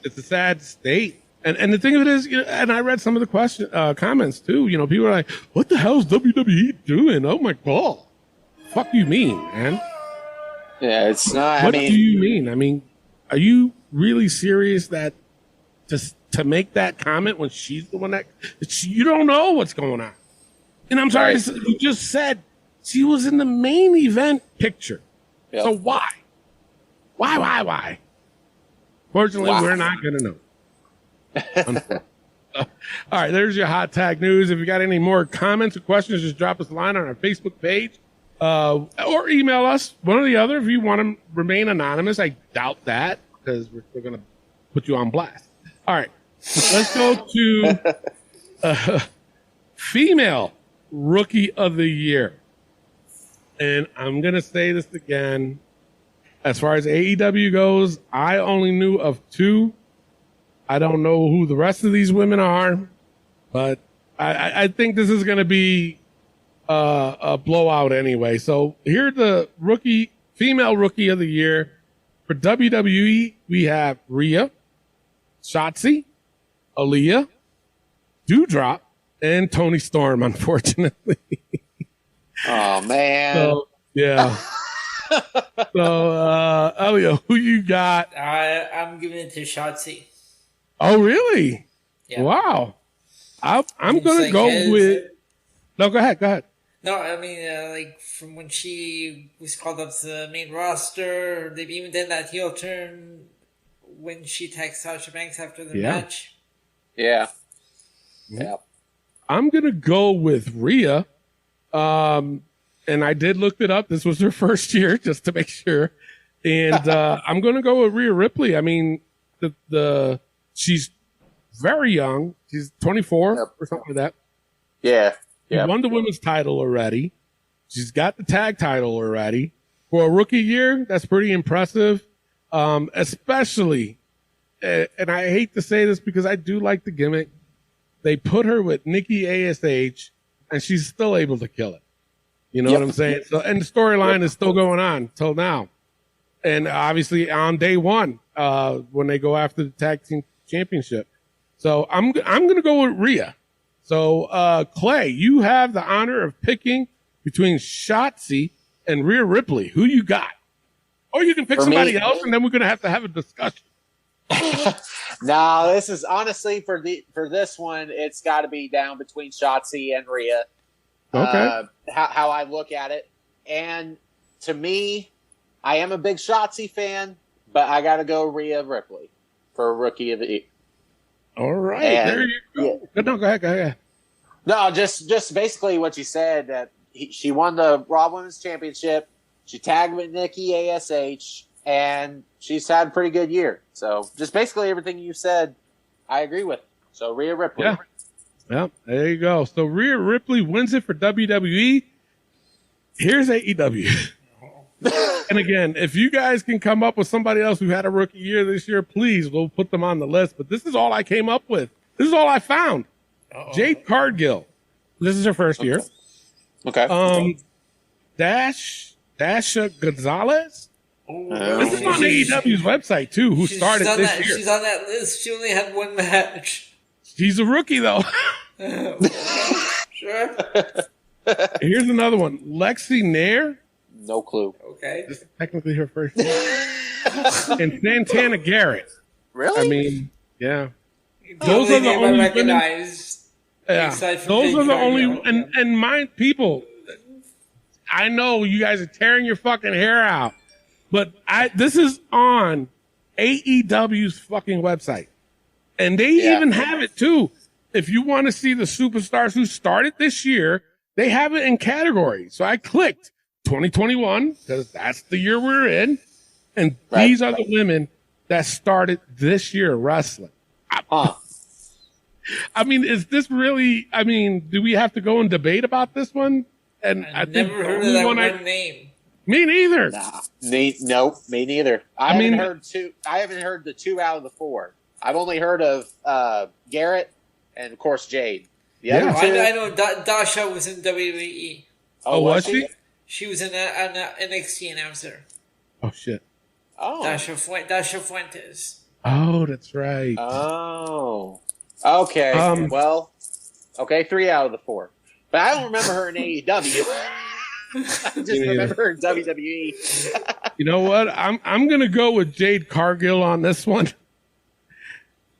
a sad state. And the thing of it is, and I read some of the comments too. People are like, "What the hell is WWE doing? Oh my god, fuck you mean, man? Yeah, it's not. What do you mean? I mean, are you really serious that to make that comment when she's the one that you don't know what's going on? And I'm sorry, you just said she was in the main event picture. Yep. So why? Fortunately, we're not going to know. All right, there's your hot tag news. If you got any more comments or questions, just drop us a line on our Facebook page or email us, one or the other. If you want to remain anonymous, I doubt that because we're going to put you on blast. All right, let's go to female rookie of the year. And I'm going to say this again. As far as AEW goes, I only knew of two. I don't know who the rest of these women are, but I think this is going to be a blowout anyway. So here the female rookie of the year for WWE. We have Rhea, Shotzi, Aaliyah, Doudrop, and Toni Storm, unfortunately. Oh, man. So, yeah. So, Elio, who you got? I'm giving it to Shotzi. Oh, really? Yeah. Wow. I'm going to go with... No, go ahead. No, No, I mean, like, from when she was called up to the main roster, they've even done that heel turn when she attacked Sasha Banks after the match. Yeah. Yeah. I'm going to go with Rhea. And I did look it up. This was her first year, just to make sure. And I'm going to go with Rhea Ripley. I mean, she's very young. She's 24 or something like that. Yeah. She won the women's title already. She's got the tag title already. For a rookie year, that's pretty impressive. Especially, and I hate to say this because I do like the gimmick, they put her with Nikki ASH, and she's still able to kill it. You know what I'm saying? So, and the storyline is still going on till now. And obviously on day one, when they go after the tag team championship. So I'm going to go with Rhea. So, Clay, you have the honor of picking between Shotzi and Rhea Ripley. Who you got? Or you can pick somebody else, and then we're going to have a discussion. No, this is honestly for this one, it's got to be down between Shotzi and Rhea. Okay. How I look at it. And to me, I am a big Shotzi fan, but I got to go Rhea Ripley for Rookie of the Year. All right, there you go. Yeah. No, go ahead. No, just basically what you said, that she won the Raw Women's Championship. She tagged with Nikki ASH, and she's had a pretty good year. So just basically everything you said, I agree with. So Rhea Ripley. Yeah, there you go. So Rhea Ripley wins it for WWE. Here's AEW. And again, if you guys can come up with somebody else who had a rookie year this year, please, we'll put them on the list. But this is all I came up with. This is all I found. Jade Cargill. This is her first year. Okay. Dasha Gonzalez. This is on AEW's website too. Who started this year? She's on that list. She only had one match. She's a rookie though. Sure. Here's another one. Lexi Nair. No clue. Okay. This is technically her first year. And Santana Garrett. Really? I mean, yeah. Those are the only recognized. Yeah. Those are the only and mind people. I know you guys are tearing your fucking hair out, but this is on AEW's fucking website. And they even have it too. If you want to see the superstars who started this year, they have it in categories. So I clicked 2021 because that's the year we're in. And these are the women that started this year wrestling. I mean, is this really, do we have to go and debate about this one? And I think never heard of that one name. Me neither. Nah. Nope, me neither. I haven't heard the 2 out of the 4. I've only heard of Garrett and of course Jade. The other two, I know Dasha was in WWE. Oh, was she? She was an NXT announcer. Oh shit. Oh. Dasha Fuentes. Oh, that's right. Oh. Okay. Well, 3 out of the 4. But I don't remember her in AEW. I just remember her in WWE. You know what? I'm gonna go with Jade Cargill on this one.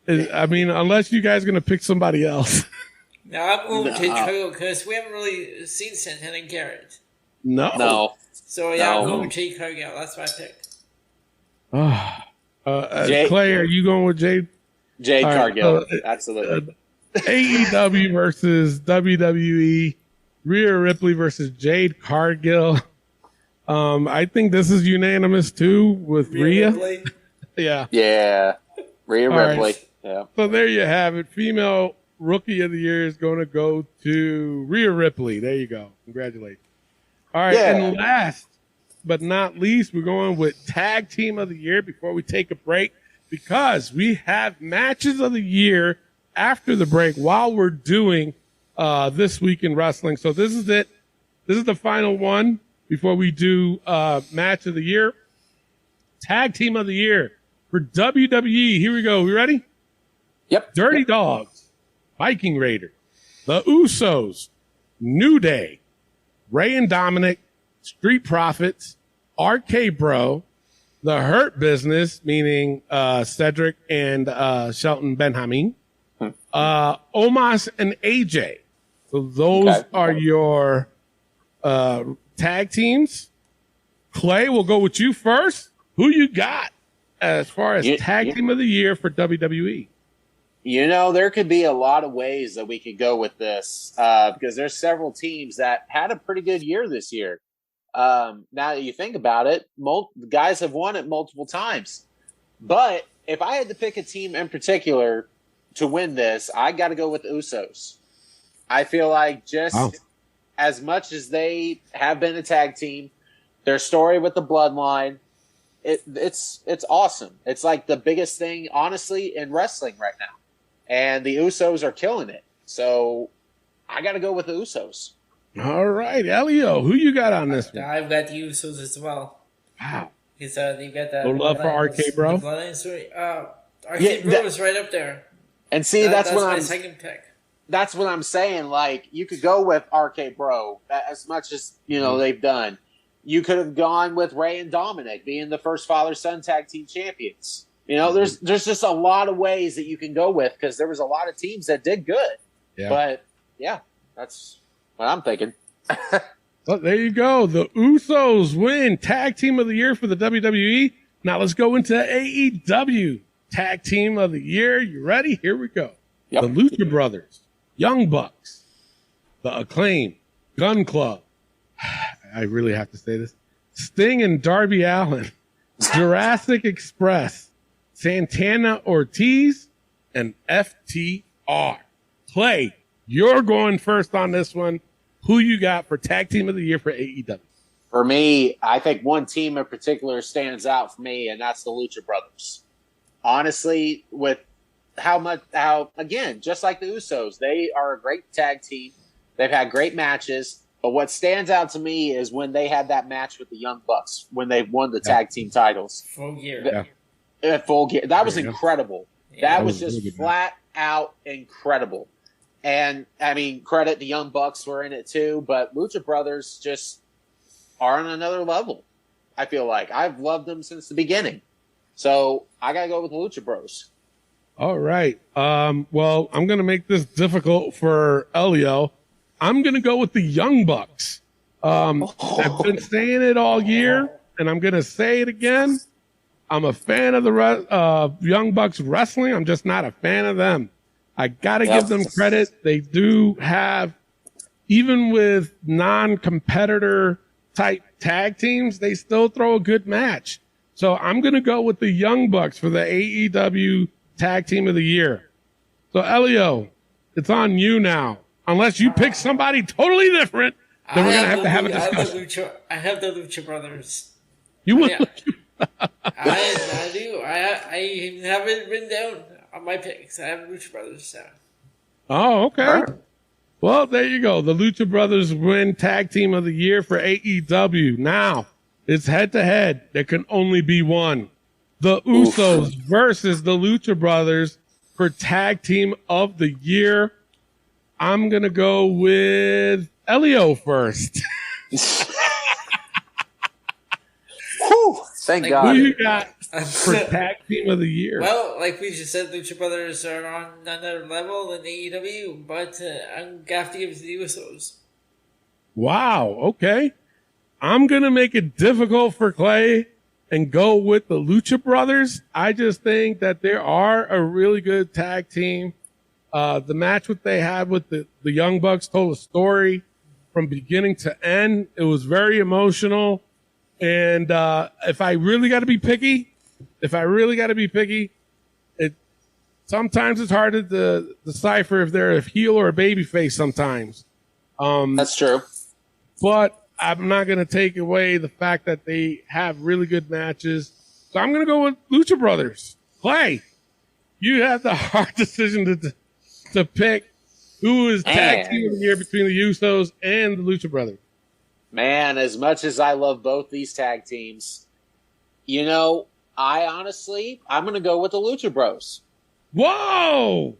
Unless you guys are gonna pick somebody else. No, I'm going to Jade Cargill because we haven't really seen Santana Garrett. No. So I'm going with Jade Cargill. That's my pick. Clay, are you going with Jade? Jade Cargill, absolutely. AEW versus WWE. Rhea Ripley versus Jade Cargill. I think this is unanimous too with Rhea. Ripley. Yeah. Rhea Ripley. Right. Yeah. So there you have it. Female Rookie of the Year is going to go to Rhea Ripley. There you go. Congratulations. All right. Yeah. And last but not least, we're going with Tag Team of the Year before we take a break because we have matches of the year after the break while we're doing This Week in Wrestling. So this is it. This is the final one before we do match of the year. Tag Team of the Year for WWE. Here we go. We ready? Yep. Dirty Dogs, Viking Raiders, The Usos, New Day, Ray and Dominic, Street Profits, RK Bro, The Hurt Business, meaning Cedric and Shelton Benjamin, Omos and AJ. So those are your tag teams. Clay, we'll go with you first. Who you got as far as tag team of the year for WWE? There could be a lot of ways that we could go with this because there's several teams that had a pretty good year this year. Now that you think about it, guys have won it multiple times. But if I had to pick a team in particular to win this, I got to go with the Usos. I feel like as much as they have been a tag team, their story with the bloodline, it's awesome. It's like the biggest thing, honestly, in wrestling right now. And the Usos are killing it. So I got to go with the Usos. All right, Elio, who you got on this one? I've got the Usos as well. Wow. Because they've got that. No love for RK Bro? RK Bro is right up there. And see, that's what my second pick. That's what I'm saying. Like, you could go with RK Bro as much as, they've done. You could have gone with Ray and Dominic being the first father-son tag team champions. There's just a lot of ways that you can go with because there was a lot of teams that did good. Yeah. But, yeah, that's what I'm thinking. Well, there you go. The Usos win Tag Team of the Year for the WWE. Now let's go into AEW Tag Team of the Year. You ready? Here we go. Yep. The Lucha Brothers, Young Bucks, The Acclaim, Gun Club. I really have to say this. Sting and Darby Allin, Jurassic Express, Santana Ortiz, and FTR. Clay, you're going first on this one. Who you got for Tag Team of the Year for AEW? For me, I think one team in particular stands out for me, and that's the Lucha Brothers. Honestly, with how again, just like the Usos, they are a great tag team. They've had great matches. But what stands out to me is when they had that match with the Young Bucks, when they won the tag team titles. Full gear. Full gear. That was incredible. Yeah. That was just really flat out incredible. And, I mean, credit the Young Bucks were in it too, but Lucha Brothers just are on another level, I feel like. I've loved them since the beginning. So I got to go with the Lucha Bros. All right. Well, I'm going to make this difficult for Elio. I'm going to go with the Young Bucks. I've been saying it all year, and I'm going to say it again. I'm a fan of the Young Bucks wrestling. I'm just not a fan of them. I got to give them credit. They do have, even with non-competitor type tag teams, they still throw a good match. So I'm going to go with the Young Bucks for the AEW Tag Team of the Year. So, Elio, it's on you now. Unless you pick somebody totally different, then we're going to have a discussion. I have the Lucha Brothers. You will? Yeah. I do. I have it written down on my picks. I have Lucha Brothers down. Oh, okay. Well, there you go. The Lucha Brothers win Tag Team of the Year for AEW. Now, it's head-to-head. There can only be one. The Usos versus the Lucha Brothers for Tag Team of the Year. I'm going to go with Elio first. Whew, thank God. Who you got for Tag Team of the Year? Well, like we just said, Lucha Brothers are on another level than AEW, but I'm going to have to give it to the Usos. Wow, okay. I'm going to make it difficult for Clay and go with the Lucha Brothers. I just think that they are a really good tag team. The match what they had with the Young Bucks told a story from beginning to end. It was very emotional. And if I really got to be picky, sometimes it's hard to decipher if they're a heel or a baby face sometimes. That's true. But I'm not going to take away the fact that they have really good matches. So I'm going to go with Lucha Brothers. Clay, you have the hard decision to pick who is tag team of the year between the Usos and the Lucha Brothers. Man, as much as I love both these tag teams, I'm going to go with the Lucha Bros. Whoa!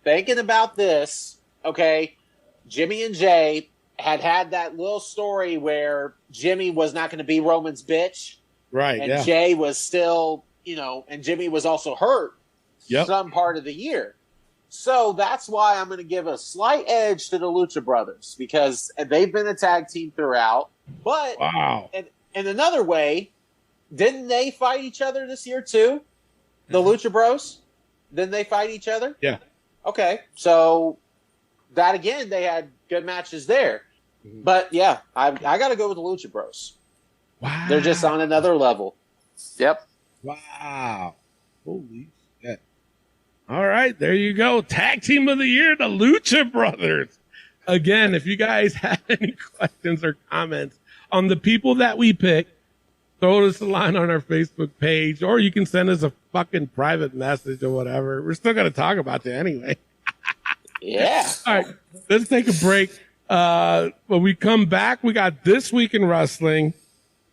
Thinking about this, okay, Jimmy and Jay had that little story where Jimmy was not going to be Roman's bitch. Right, and Jay was still, and Jimmy was also hurt some part of the year. So that's why I'm going to give a slight edge to the Lucha Brothers because they've been a tag team throughout. But Wow. in another way, didn't they fight each other this year too? The Lucha Bros? Didn't they fight each other? Yeah. Okay. So that again, they had good matches there. But yeah, I got to go with the Lucha Bros. Wow. They're just on another level. Yep. Wow. Holy shit. All right, there you go. Tag Team of the Year, the Lucha Brothers. Again, if you guys have any questions or comments on the people that we pick, throw us a line on our Facebook page, or you can send us a fucking private message or whatever. We're still going to talk about you anyway. Yeah. All right, let's take a break. When we come back, we got This Week in Wrestling,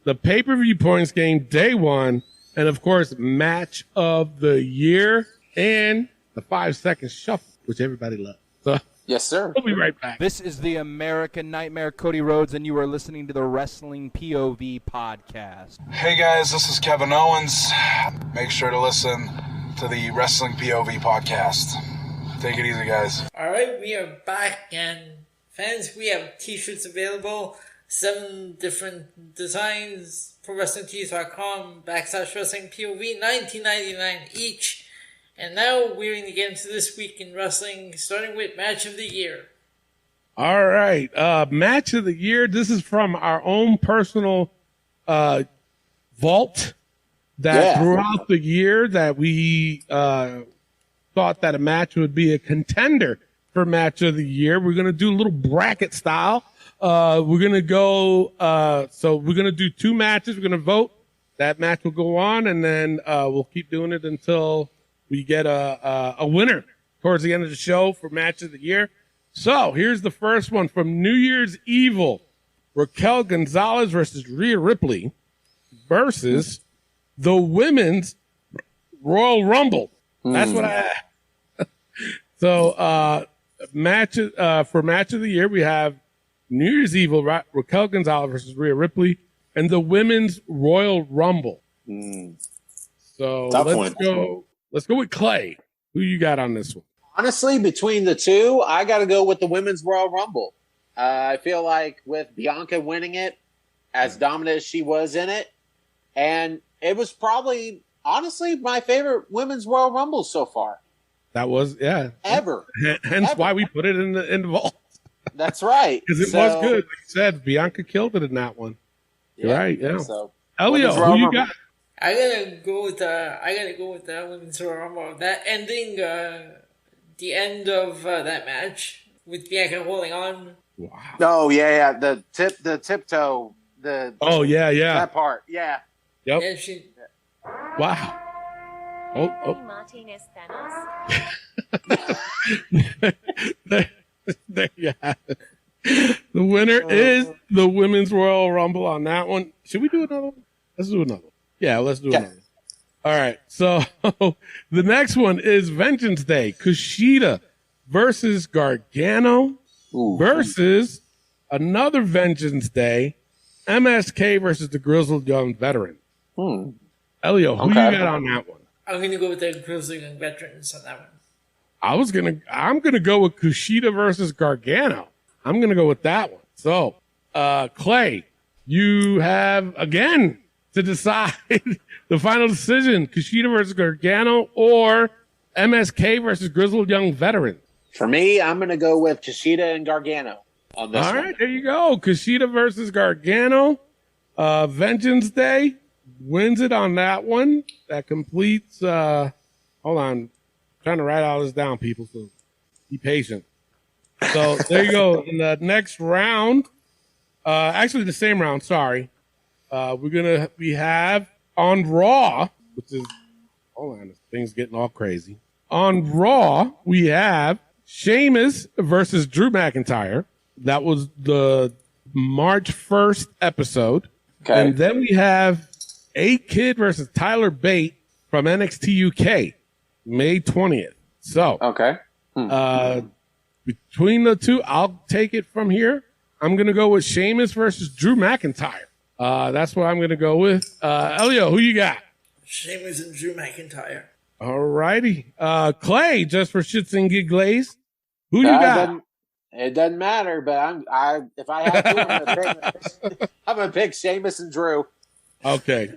the pay-per-view points game, day one, and of course, match of the year, and the 5-second shuffle, which everybody loves. So Yes, sir. we'll be right back. This is the American Nightmare, Cody Rhodes, and you are listening to the Wrestling POV podcast. Hey guys, this is Kevin Owens. Make sure to listen to the Wrestling POV podcast. Take it easy, guys. Alright, we are back, and fans, we have t-shirts available. 7 different designs. ProWrestlingTees.com/WrestlingPOV, $19.99 each. And now we're going to get into This Week in Wrestling, starting with Match of the Year. All right, match of the year. This is from our own personal vault that throughout the year that we thought that a match would be a contender for match of the year. We're going to do a little bracket style. We're going to go, so we're going to do 2 matches. We're going to vote. That match will go on, and then we'll keep doing it until we get a winner towards the end of the show for match of the year. So here's the first one from New Year's Evil. Raquel Gonzalez versus Rhea Ripley versus the Women's Royal Rumble. That's what I have. So matches for match of the year, we have New Year's Evil, Raquel Gonzalez versus Rhea Ripley, and the Women's Royal Rumble. So let's go with Clay. Who you got on this one? Honestly, between the two, I got to go with the Women's Royal Rumble. I feel like with Bianca winning it, as dominant as she was in it, and it was probably, honestly, my favorite Women's Royal Rumble so far. That was, yeah. Ever. Hence why we put it in the vault. That's right. Because it was good. Like you said, Bianca killed it in that one. You're right, yeah. So, Elio, who you got? I gotta go with that Women's Royal Rumble. That ending, the end of that match with Bianca holding on. Wow. Oh yeah. The tiptoe. That part. Yeah. Yep. Yeah, she. Wow. Oh. Martinez Thanos. there you have it. The winner is the Women's Royal Rumble on that one. Should we do another one? Let's do another one. Yeah, let's do another one. All right. So the next one is Vengeance Day. Kushida versus Gargano versus another Vengeance Day. MSK versus the Grizzled Young Veteran. Elio, who you got on that one? I'm going to go with the Grizzled Young Veterans on that one. I'm gonna go with Kushida versus Gargano. I'm gonna go with that one. So, Clay, you have again to decide the final decision: Kushida versus Gargano or MSK versus Grizzled Young Veteran. For me, I'm going to go with Kushida and Gargano on this All one. right, there you go. Kushida versus Gargano. Vengeance Day wins it on that one. That completes. Hold on. Trying to write all this down, people, so be patient. So there you go. In the next round, actually the same round, sorry. We have on Raw, which is, hold on, this thing's getting all crazy. On Raw, we have Sheamus versus Drew McIntyre. That was the March 1st episode. Okay. And then we have A-Kid versus Tyler Bate from NXT UK. May 20th. So, Okay. Between the two, I'll take it from here. I'm going to go with Sheamus versus Drew McIntyre. That's what I'm going to go with. Elio, who you got? Sheamus and Drew McIntyre. All righty. Clay, just for shits and giggles, who you got? It doesn't matter, but if I have to, I'm gonna pick Sheamus and Drew. Okay.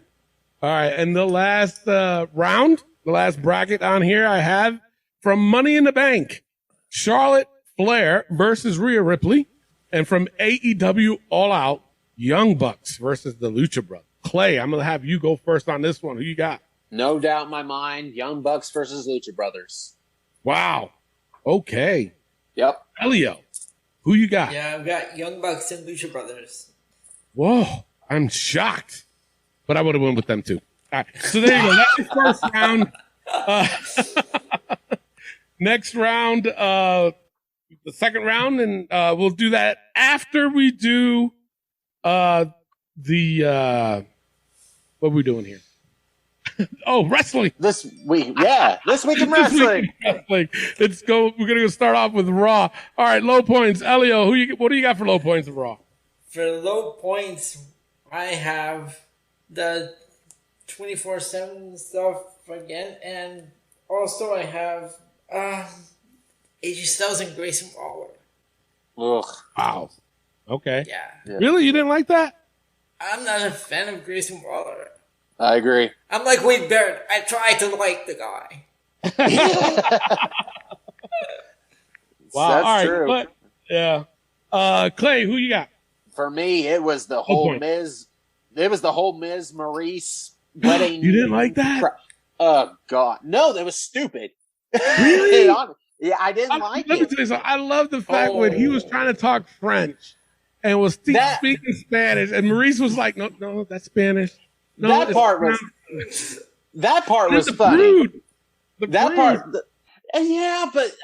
All right. And the last round, the last bracket on here, I have from Money in the Bank, Charlotte Flair versus Rhea Ripley, and from AEW All Out, Young Bucks versus the Lucha Brothers. Clay, I'm gonna have you go first on this one. Who you got? No doubt in my mind, Young Bucks versus Lucha Brothers. Wow. Okay. Yep. Elio, who you got? Yeah, I've got Young Bucks and Lucha Brothers. Whoa, I'm shocked. But I would have went with them too. All right. So there you go. That's the first round. Next round, the second round, and we'll do that after we do what are we doing here? Oh, wrestling. This week in wrestling. We're gonna go start off with Raw. All right, low points. Elio, what do you got for low points of Raw? For low points, I have the 24/7 stuff again, and also I have AJ Styles and Grayson Waller. Ugh. Wow. Okay. Yeah. Really, you didn't like that? I'm not a fan of Grayson Waller. I agree. I'm like Wade Barrett. I try to like the guy. Wow. That's All right. true. But, yeah. Clay, who you got? For me, it was the whole Miz. It was the whole Miz Maurice wedding. You didn't like that? Oh God, no! That was stupid. Really? Yeah, I didn't like Let me it. tell you something. I love the fact when he was trying to talk French and was speaking Spanish, and Maurice was like, "No, that's Spanish." No, that part was funny. Brood. That part, yeah, but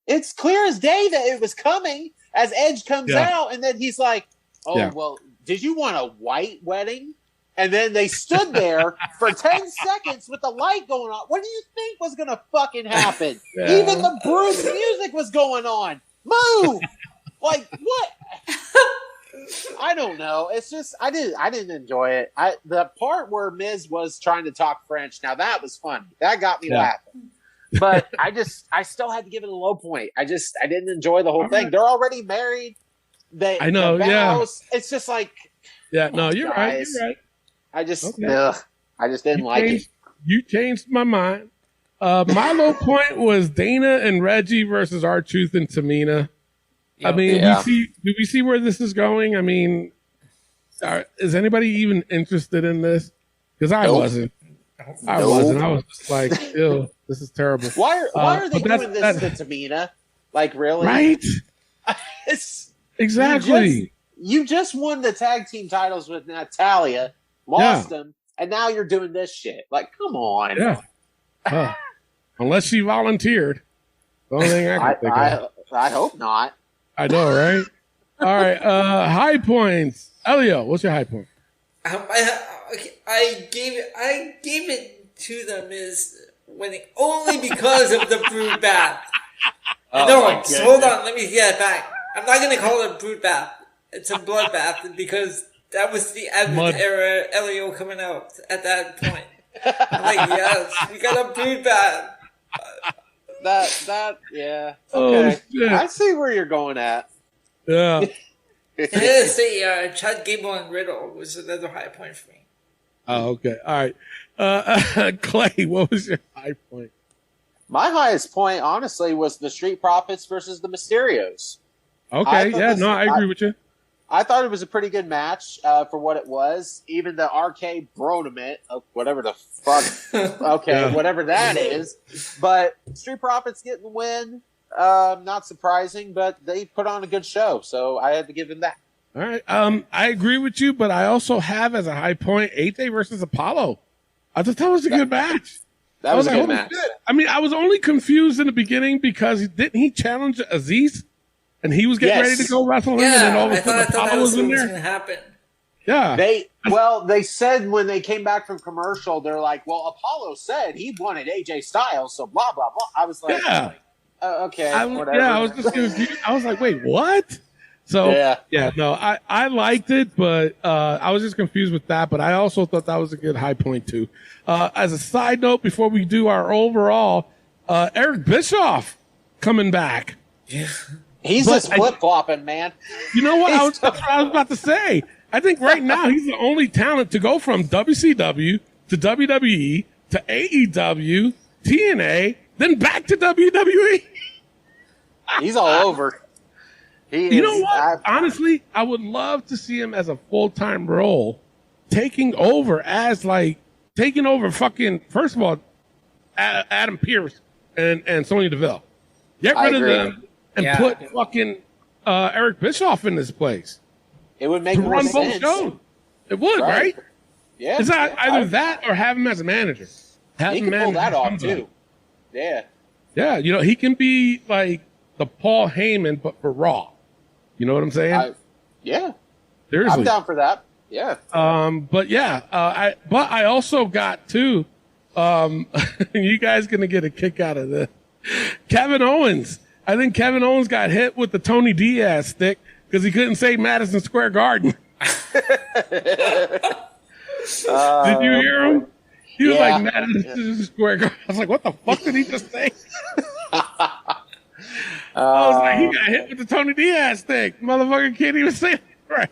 it's clear as day that it was coming as Edge comes out, and then he's like, "Oh well, did you want a white wedding?" And then they stood there for 10 seconds with the light going on. What do you think was going to fucking happen? Even the Bruce music was going on. Move! Like, what? I don't know. It's just, I didn't enjoy it. The part where Miz was trying to talk French, now that was funny. That got me laughing. But I still had to give it a low point. I didn't enjoy the whole thing. They're already married. I know, It's just like, you're right. You're right. I just didn't like it. You changed my mind. My low point was Dana and Reggie versus R-Truth and Tamina. I mean, do we see where this is going? I mean, is anybody even interested in this? Because I wasn't. I wasn't. I was just like, ew, this is terrible. Why are they doing this to Tamina? Like, really? Right? Exactly. You just won the tag team titles with Natalia. Lost them, and now you're doing this shit. Like, come on. Yeah. Unless she volunteered. The only thing I can think of. I hope not. I know, right? All right. High points. Elio, what's your high point? I gave it to them is winning only because of the brood bath. No, hold on. Let me get it back. I'm not going to call it a brood bath. It's a blood bath because that was the Advent era Elio coming out at that point. I'm like, yes, we got a brood bath. Yeah. Okay. Oh, I see where you're going at. Yeah. Chad Gable and Riddle was another high point for me. Oh, okay. All right. Clay, what was your high point? My highest point, honestly, was the Street Profits versus the Mysterios. Okay. I agree with you. I thought it was a pretty good match for what it was. Even the RK Bronament, whatever the fuck, whatever that is. But Street Profits getting the win, not surprising, but they put on a good show, so I had to give them that. All right. I agree with you, but I also have as a high point AJ versus Apollo. I thought that was a good match. That was a good match. Shit. I mean, I was only confused in the beginning because didn't he challenge Aziz? And he was getting ready to go wrestle him, and then all of a sudden Apollo was in there. Going to happen. Yeah. They said when they came back from commercial, they're like, well, Apollo said he wanted AJ Styles, so blah, blah, blah. I was like, okay, whatever. Yeah, I was just confused. I was like, wait, what? So Yeah. no, I liked it, but I was just confused with that. But I also thought that was a good high point too. As a side note, before we do our overall, Eric Bischoff coming back. He's just flip flopping, man. You know what? That's what I was about to say. I think right now he's the only talent to go from WCW to WWE to AEW, TNA, then back to WWE. He's all over. You know what? Honestly, I would love to see him as a full-time role, taking over fucking, first of all, Adam Pearce and Sonya Deville. Get rid of them and put fucking Eric Bischoff in this place. It would make To more run sense. both shows. It would, right? Yeah. It's either that or have him as a manager. Have He him can pull manage that off, somebody. too. Yeah. Yeah, he can be like the Paul Heyman, but for Raw. You know what I'm saying? Yeah. Seriously. I'm down for that. Yeah. But yeah, I also got too, you guys gonna get a kick out of this. Kevin Owens. I think Kevin Owens got hit with the Tony Diaz stick because he couldn't say Madison Square Garden. Did you hear him? He was like Madison Square Garden. I was like, what the fuck did he just say? I was like, he got hit with the Tony Diaz stick. Motherfucker can't even say it right.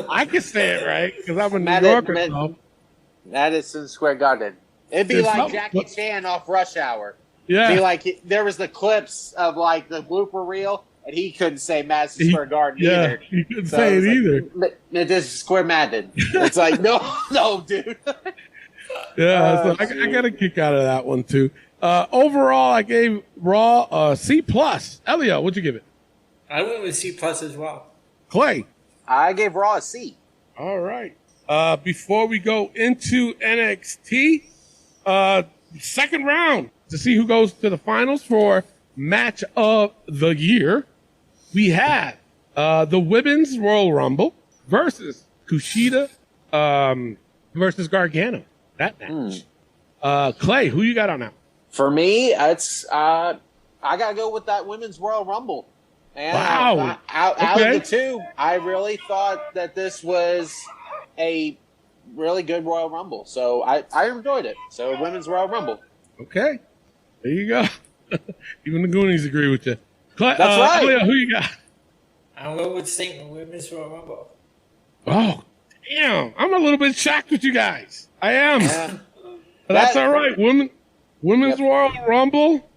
I can say it right because I'm a New Yorker. So. Madison Square Garden. It'd be It's like not- Jackie Chan off Rush Hour. Yeah. Be like there was the clips of like the blooper reel, and he couldn't say Madison Square Garden either. He couldn't So say it was either. like, Madison Square Madden. It's like no, dude. Yeah, so I got a kick out of that one too. Overall, I gave Raw a C plus. Elio, what'd you give it? I went with C plus as well. Clay. I gave Raw a C. All right. Before we go into NXT, second round to see who goes to the finals for match of the year, we have the Women's Royal Rumble versus Kushida versus Gargano. That match. Clay, who you got on that? For me, it's I gotta go with that Women's Royal Rumble. And Wow. Out Okay. of the two, I really thought that this was a really good Royal Rumble. So I enjoyed it. So Women's Royal Rumble. Okay. There you go. Even the Goonies agree with you. Clay, That's right. Elio, who you got? I'll go with Statement Women's Royal Rumble. Oh, damn. I'm a little bit shocked with you guys. I am. Yeah. But that's That- all right. Women's Royal Rumble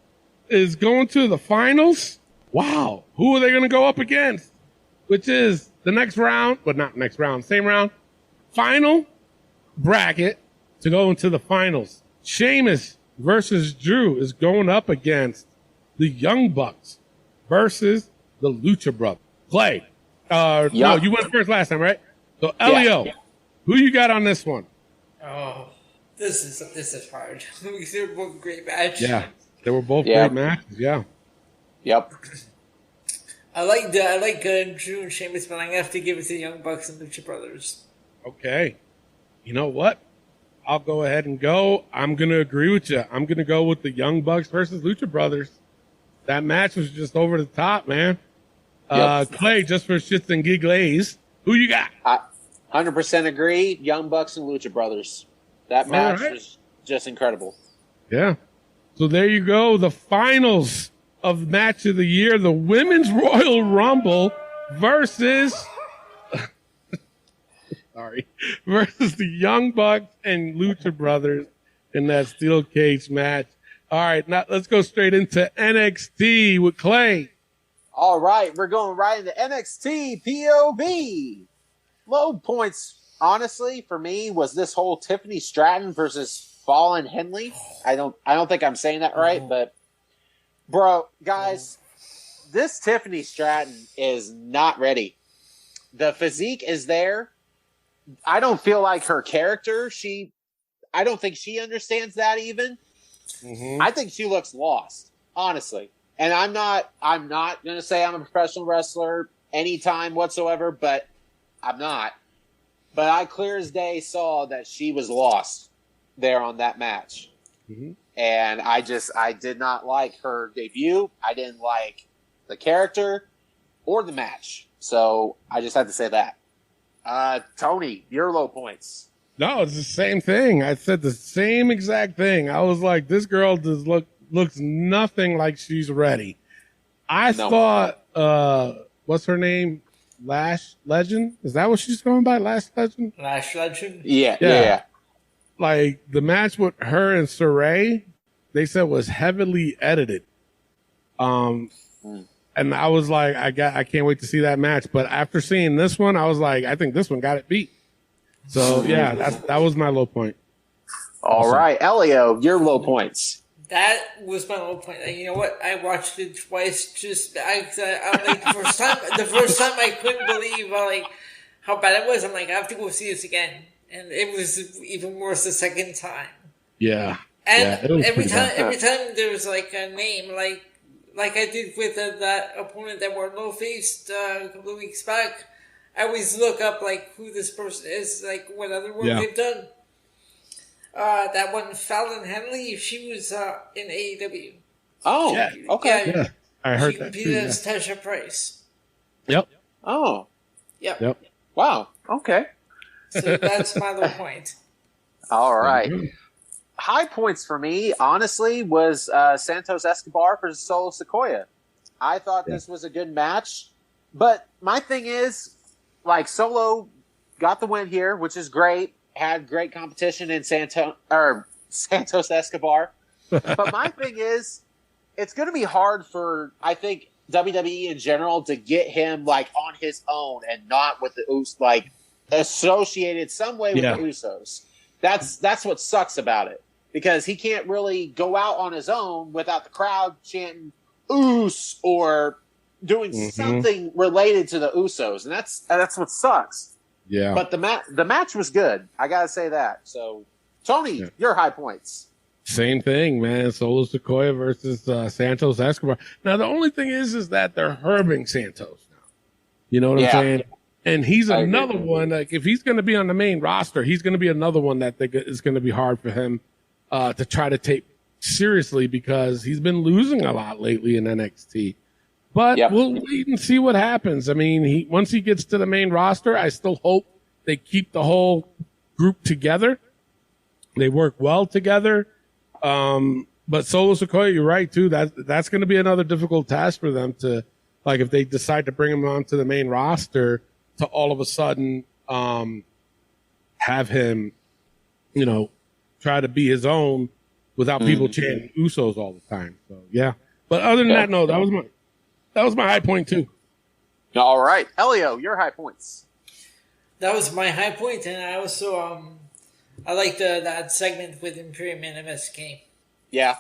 is going to the finals. Wow. Who are they going to go up against? Which is the next round, but not next round, same round. Final bracket to go into the finals. Sheamus versus Drew is going up against the Young Bucks versus the Lucha Brothers. Clay. No, you went first last time, right? So Elio, who you got on this one? Oh, this is hard. They're both great matches. Yeah, they were both Yeah. great matches. Yeah. Yep. I like Drew and Sheamus, but I'm gonna have to give it to the Young Bucks and Lucha Brothers. Okay. You know what? I'll go ahead and go. I'm going to agree with you. I'm going to go with the Young Bucks versus Lucha Brothers. That match was just over the top, man. Yep. Clay, just for shits and giggles, who you got? 100% agree. Young Bucks and Lucha Brothers. That match right. was just incredible. Yeah. So there you go. The finals of match of the year, the Women's Royal Rumble versus versus the Young Bucks and Lucha Brothers in that steel cage match. All right, now let's go straight into NXT with Clay. All right, we're going right into NXT POV. Low points, honestly, for me was this whole Tiffany Stratton versus Fallon Henley. I don't think I'm saying that right, but bro, guys, this Tiffany Stratton is not ready. The physique is there. I don't feel like her character, I don't think she understands that even. I think she looks lost, honestly. And I'm not going to say I'm a professional wrestler anytime whatsoever, but I'm not. But I clear as day saw that she was lost there on that match. And I did not like her debut. I didn't like the character or the match. So I just had to say that. Tony, your low points. No, it's the same thing. I said the same exact thing. I was like, this girl looks nothing like she's ready. I thought, what's her name? Lash Legend? Is that what she's going by? Lash Legend? Lash Legend? Yeah. Like the match with her and Saray, they said was heavily edited. And I was like, I can't wait to see that match. But after seeing this one, I was like, I think this one got it beat. So yeah, that was my low point. All right, Elio, your low points. That was my low point. You know what? I watched it twice. Just I like the first time I couldn't believe how bad it was. I'm like, I have to go see this again, and it was even worse the second time. Yeah, and every time there was like a name, like I did with that opponent that Wardlow faced a couple of weeks back. I always look up like who this person is, like what other work they've done. That one, Fallon Henley, she was in AEW. Oh, yeah. Okay. Yeah, I heard she that too. competed as Tasha Price. Yep. Oh. Yep. Wow. Okay. So that's my low point. All right. High points for me, honestly, was Santos Escobar versus Solo Sikoa. I thought this was a good match, but my thing is, like, Solo got the win here, which is great. Had great competition in Santos Escobar. But my thing is, it's going to be hard for, I think, WWE in general to get him, like, on his own and not with the Usos, like, associated some way with the Usos. That's what sucks about it. Because he can't really go out on his own without the crowd chanting Us or doing something related to the Usos, and that's what sucks. Yeah. But the match was good. I gotta say that. So, Tony, your high points. Same thing, man. Solo Sikoa versus Santos Escobar. Now the only thing is that they're herbing Santos now. You know what I'm saying? And he's another one. Like if he's going to be on the main roster, he's going to be another one that is going to be hard for him to try to take seriously because he's been losing a lot lately in NXT. But we'll wait and see what happens. I mean, once he gets to the main roster, I still hope they keep the whole group together. They work well together. But Solo Sikoa, you're right too. That's going to be another difficult task for them to, like, if they decide to bring him onto the main roster, to all of a sudden have him, try to be his own without people chanting Usos all the time. So yeah. But other than that, no, that was my high point too. All right, Elio, your high points. That was my high point, and I also I liked that segment with Imperium and MSK. Yeah,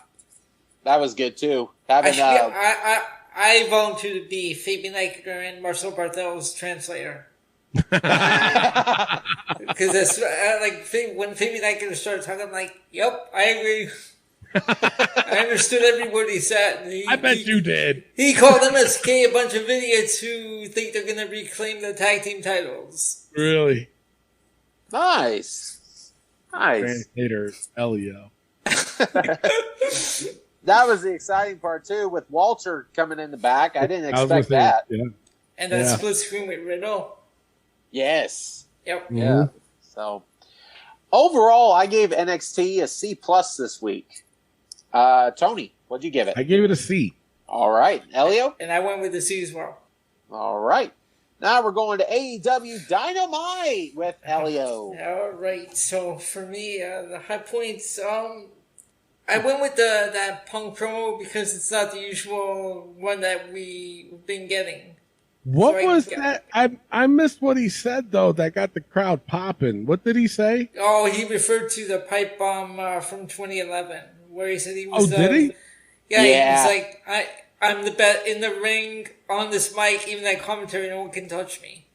that was good too. I volunteer to be Fabian Eichner and Marcel Barthel's translator. Because that's when Fabian Eichner started talking, I'm like, "Yep, I agree." I understood every word he said. I bet you did. He called MSK a bunch of idiots who think they're going to reclaim the tag team titles. Really? Nice. Translator Elio. That was the exciting part too, with Walter coming in the back. I didn't expect that. Yeah. And that split screen with Riddle. Yes. Yep. Yeah. So overall, I gave NXT a C+ this week. Tony, what'd you give it? I gave it a C. All right. Elio? And I went with the C as well. All right. Now we're going to AEW Dynamite with Elio. All right. So for me, the high points, I went with that Punk promo because it's not the usual one that we've been getting. What was that? I missed what he said, though, that got the crowd popping. What did he say? Oh, he referred to the pipe bomb from 2011, where he said he was... Oh, did he? Yeah, he was like, I'm the best in the ring, on this mic, even that commentary, no one can touch me.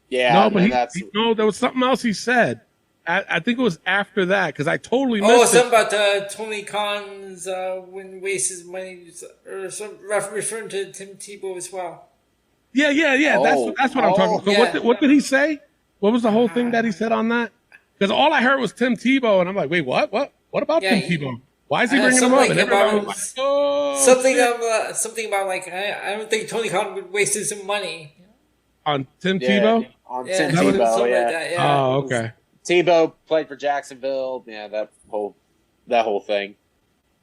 Yeah, no, but no, there was something else he said. I think it was after that, because I totally missed it. Something about Tony Khan's when wastes his money, or some referring to Tim Tebow as well. Yeah. That's what I'm talking about. So what did he say? What was the whole thing that he said on that? Because all I heard was Tim Tebow, and I'm like, wait, what? What about Tim Tebow? Why is he bringing him up? And everybody was like, something about like, I don't think Tony Khan would waste his money. on Tim Tebow? On Yeah, Tim something Tebow. like Yeah. that, yeah. Oh, okay. Tebow played for Jacksonville. Yeah, that whole thing.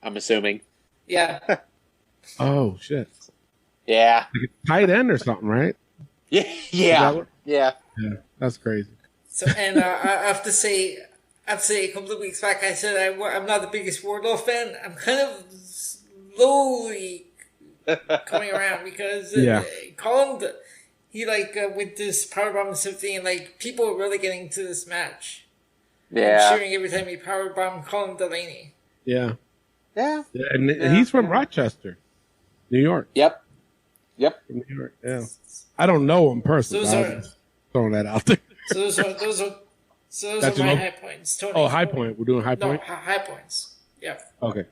I'm assuming. Yeah. Oh shit. Yeah. Like a tight end or something, right? Yeah. Is that Yeah. what- Yeah. Yeah, that's crazy. So, and I have to say, a couple of weeks back, I said I'm not the biggest Wardlow fan. I'm kind of slowly coming around because Colin, he with this powerbomb and something, and people are really getting into this match. Yeah. I'm cheering every time he powerbombed Colin Delaney. Yeah. Yeah. Yeah, and he's from Rochester, New York. Yep. From New York. Yeah. I don't know him personally. Those I are- was just throwing that out there. So those are That's my your- high points. Tony, Oh, high point. We're doing high No, point. high points. Yeah. Okay.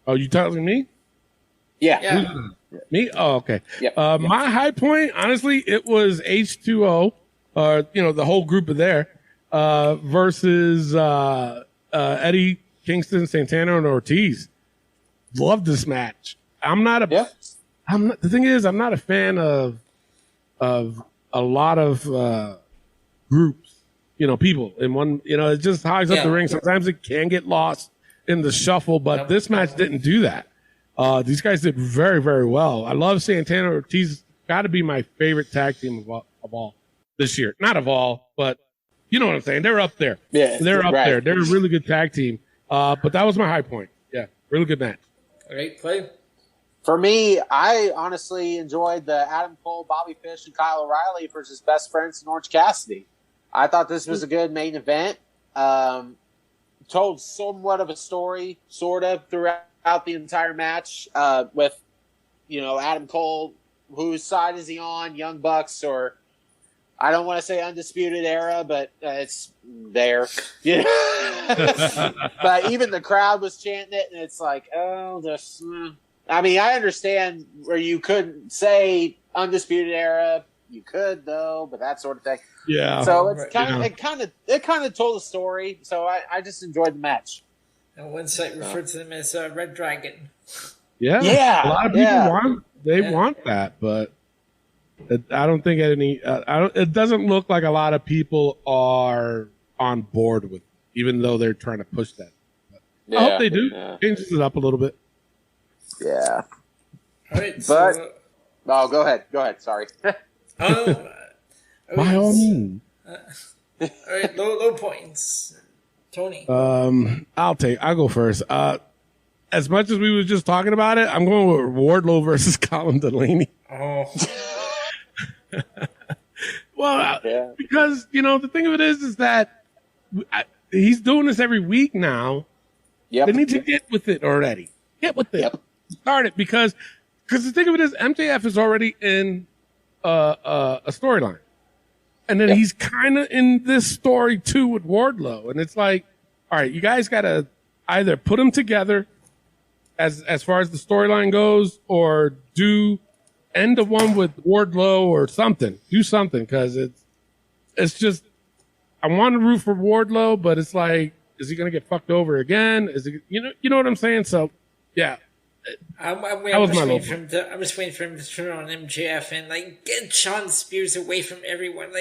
Oh, you telling me? Yeah. Yeah. Me? Oh, okay. Yep. My high point, honestly, it was H2O, the whole group of there, versus Eddie, Kingston, Santana, and Ortiz. Love this match. The thing is, I'm not a fan of a lot of groups, people in one. It just hogs up the ring. Sometimes it can get lost in the shuffle, but this match didn't do that. These guys did very, very well. I love Santana Ortiz. Got to be my favorite tag team of all this year. Not of all, but you know what I'm saying. They're up there. Yeah, They're up right. there. They're a really good tag team. But that was my high point. Yeah, really good match. All right, play. For me, I honestly enjoyed the Adam Cole, Bobby Fish, and Kyle O'Reilly versus Best Friends and Orange Cassidy. I thought this was a good main event. Told somewhat of a story, sort of, throughout the entire match with, Adam Cole, whose side is he on, Young Bucks, or I don't want to say Undisputed Era, but it's there. But even the crowd was chanting it, and it's like, oh, this... I mean, I understand where you couldn't say Undisputed Era. You could though, but that sort of thing. Yeah. So it's it kind of told a story. So I just enjoyed the match. And one site referred to them as Red Dragon. Yeah. Yeah, A lot of people yeah. want that, but I don't think it doesn't look like a lot of people are on board with it, even though they're trying to push that. I hope they do. Yeah. Changes it up a little bit. Yeah. All right, But so, go ahead. Sorry. By all means. all right, low points. Tony. I'll go first. As much as we were just talking about it, I'm going with Wardlow versus Colin Delaney. Oh. Well, Yeah. because the thing of it is that he's doing this every week now. Yep. They need to get with it already. Get with it. Yep. Start it because the thing of it is MJF is already in a storyline, and then he's kind of in this story too with Wardlow, and it's like, all right, you guys got to either put them together as far as the storyline goes, or end the one with Wardlow or something. Do something because it's just I want to root for Wardlow, but it's like, is he going to get fucked over again? Is he, you know what I'm saying? So, yeah. I'm just waiting for him to turn on MJF and get Sean Spears away from everyone.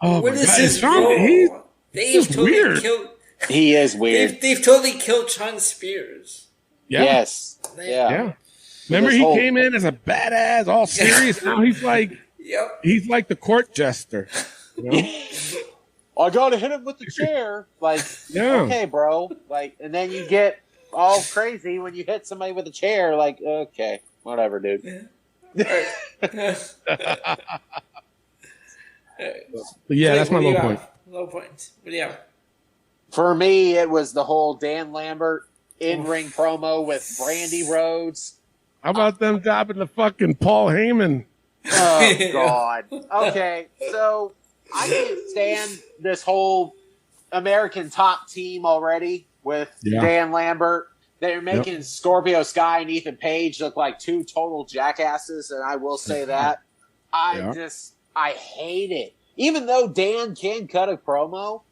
Oh what my is God, his Sean- role? They've totally weird. killed. He is weird. They've totally killed Sean Spears. Yeah. Yes. Yeah. Yeah. Remember This he whole- came in as a badass, all serious. Now he's like Yep. the court jester. You know? I gotta hit him with the chair. Yeah. Okay, bro. And then you get all crazy when you hit somebody with a chair. Okay, whatever, dude. But yeah, that's my low point. Low point. What do you have? For me, it was the whole Dan Lambert in-ring promo with Brandy Rhodes. How about them dropping the fucking Paul Heyman? Oh, God. Okay, so I can't stand this whole American top team already with Dan Lambert. They're making Scorpio Sky and Ethan Page look like two total jackasses, and I will say that. I hate it. Even though Dan can cut a promo,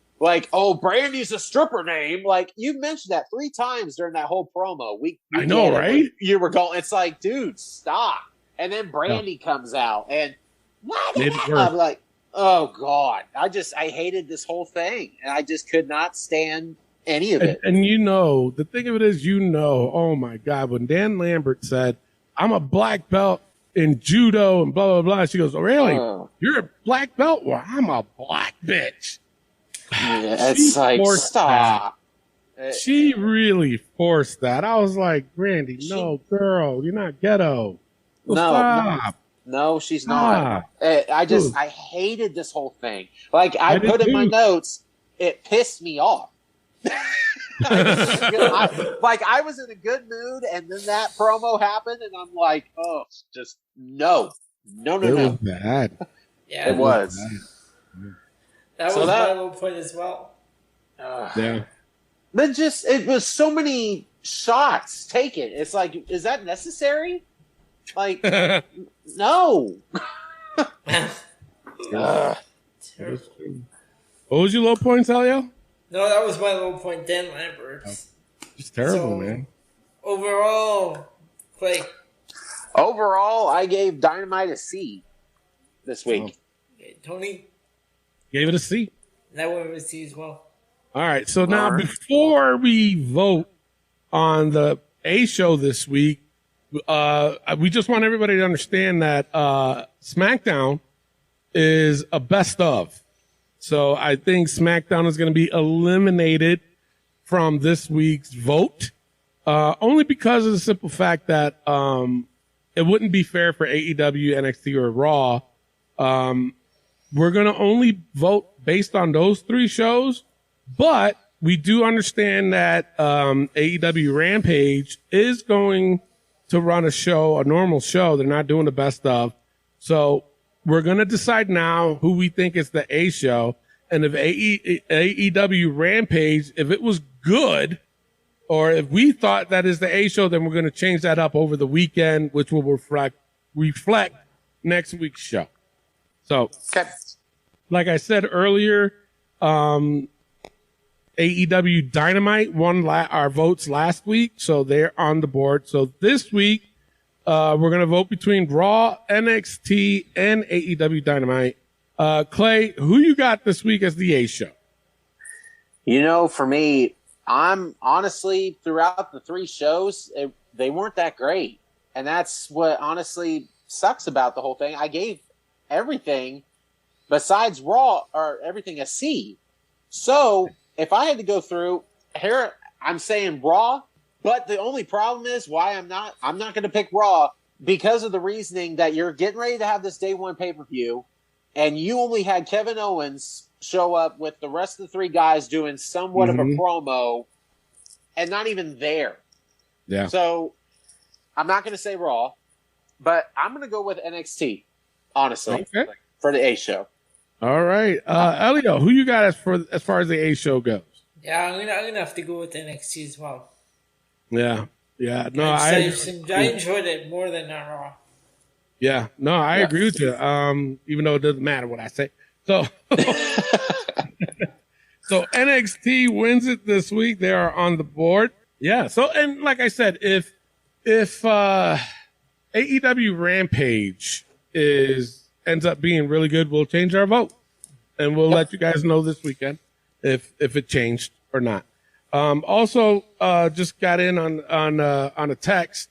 Brandy's a stripper name. You mentioned that 3 times during that whole promo. I know, right? You were going, it's like, dude, stop. And then Brandy comes out, and what? Made it worse. I'm like, oh God. I hated this whole thing. And I just could not stand any of it. And you know, the thing of it is, oh my God, when Dan Lambert said, I'm a black belt in judo and blah, blah, blah. She goes, oh, really? You're a black belt? Well, I'm a black bitch. Yeah, it's like, stop. She really forced that. I was like, Randy, no, girl, you're not ghetto. Well, stop. No, she's not. I hated this whole thing. Like, I put in my notes, it pissed me off. I was in a good mood, and then that promo happened, and I'm like, oh, just no. It was bad. Yeah, it was. That was my low point as well. Yeah. But it was so many shots taken. It's like, is that necessary? Like, no. What was your low point, Salio? No, that was my low point. Dan Lambert. It's terrible, man. Overall, Clay. Overall, I gave Dynamite a C this week. Okay, Tony? Gave it a C. That one was a C as well. All right. So now, before we vote on the A show this week, we just want everybody to understand that SmackDown is a best of. So I think SmackDown is going to be eliminated from this week's vote, only because of the simple fact that it wouldn't be fair for AEW, NXT, or Raw. We're going to only vote based on those three shows, but we do understand that AEW Rampage is going to run a normal show. They're not doing the best of. So we're going to decide now who we think is the A show. And if AEW Rampage, if it was good, or if we thought that is the A show, then we're going to change that up over the weekend, which will reflect next week's show. So, like I said earlier, AEW Dynamite won our votes last week, so they're on the board. So this week, we're going to vote between Raw, NXT, and AEW Dynamite. Clay, who you got this week as the A show? For me, I'm honestly, throughout the three shows, they weren't that great. And that's what honestly sucks about the whole thing. I gave everything besides Raw, or everything, a C. So if I had to go through here, I'm saying Raw, but the only problem is why I'm not going to pick Raw, because of the reasoning that you're getting ready to have this day one pay-per-view, and you only had Kevin Owens show up with the rest of the three guys doing somewhat of a promo, and not even there. Yeah. So I'm not going to say Raw, but I'm going to go with NXT, honestly, for the A show. All right. Elio, who you got as far as the A show goes? Yeah, I'm gonna have to go with NXT as well. Yeah. Yeah. No, I enjoyed it more than Raw. Yeah. No, I agree with you. Even though it doesn't matter what I say. So so NXT wins it this week. They are on the board. Yeah. So, and like I said, if AEW Rampage ends up being really good, we'll change our vote, and we'll let you guys know this weekend if it changed or not. Also, just got in on a text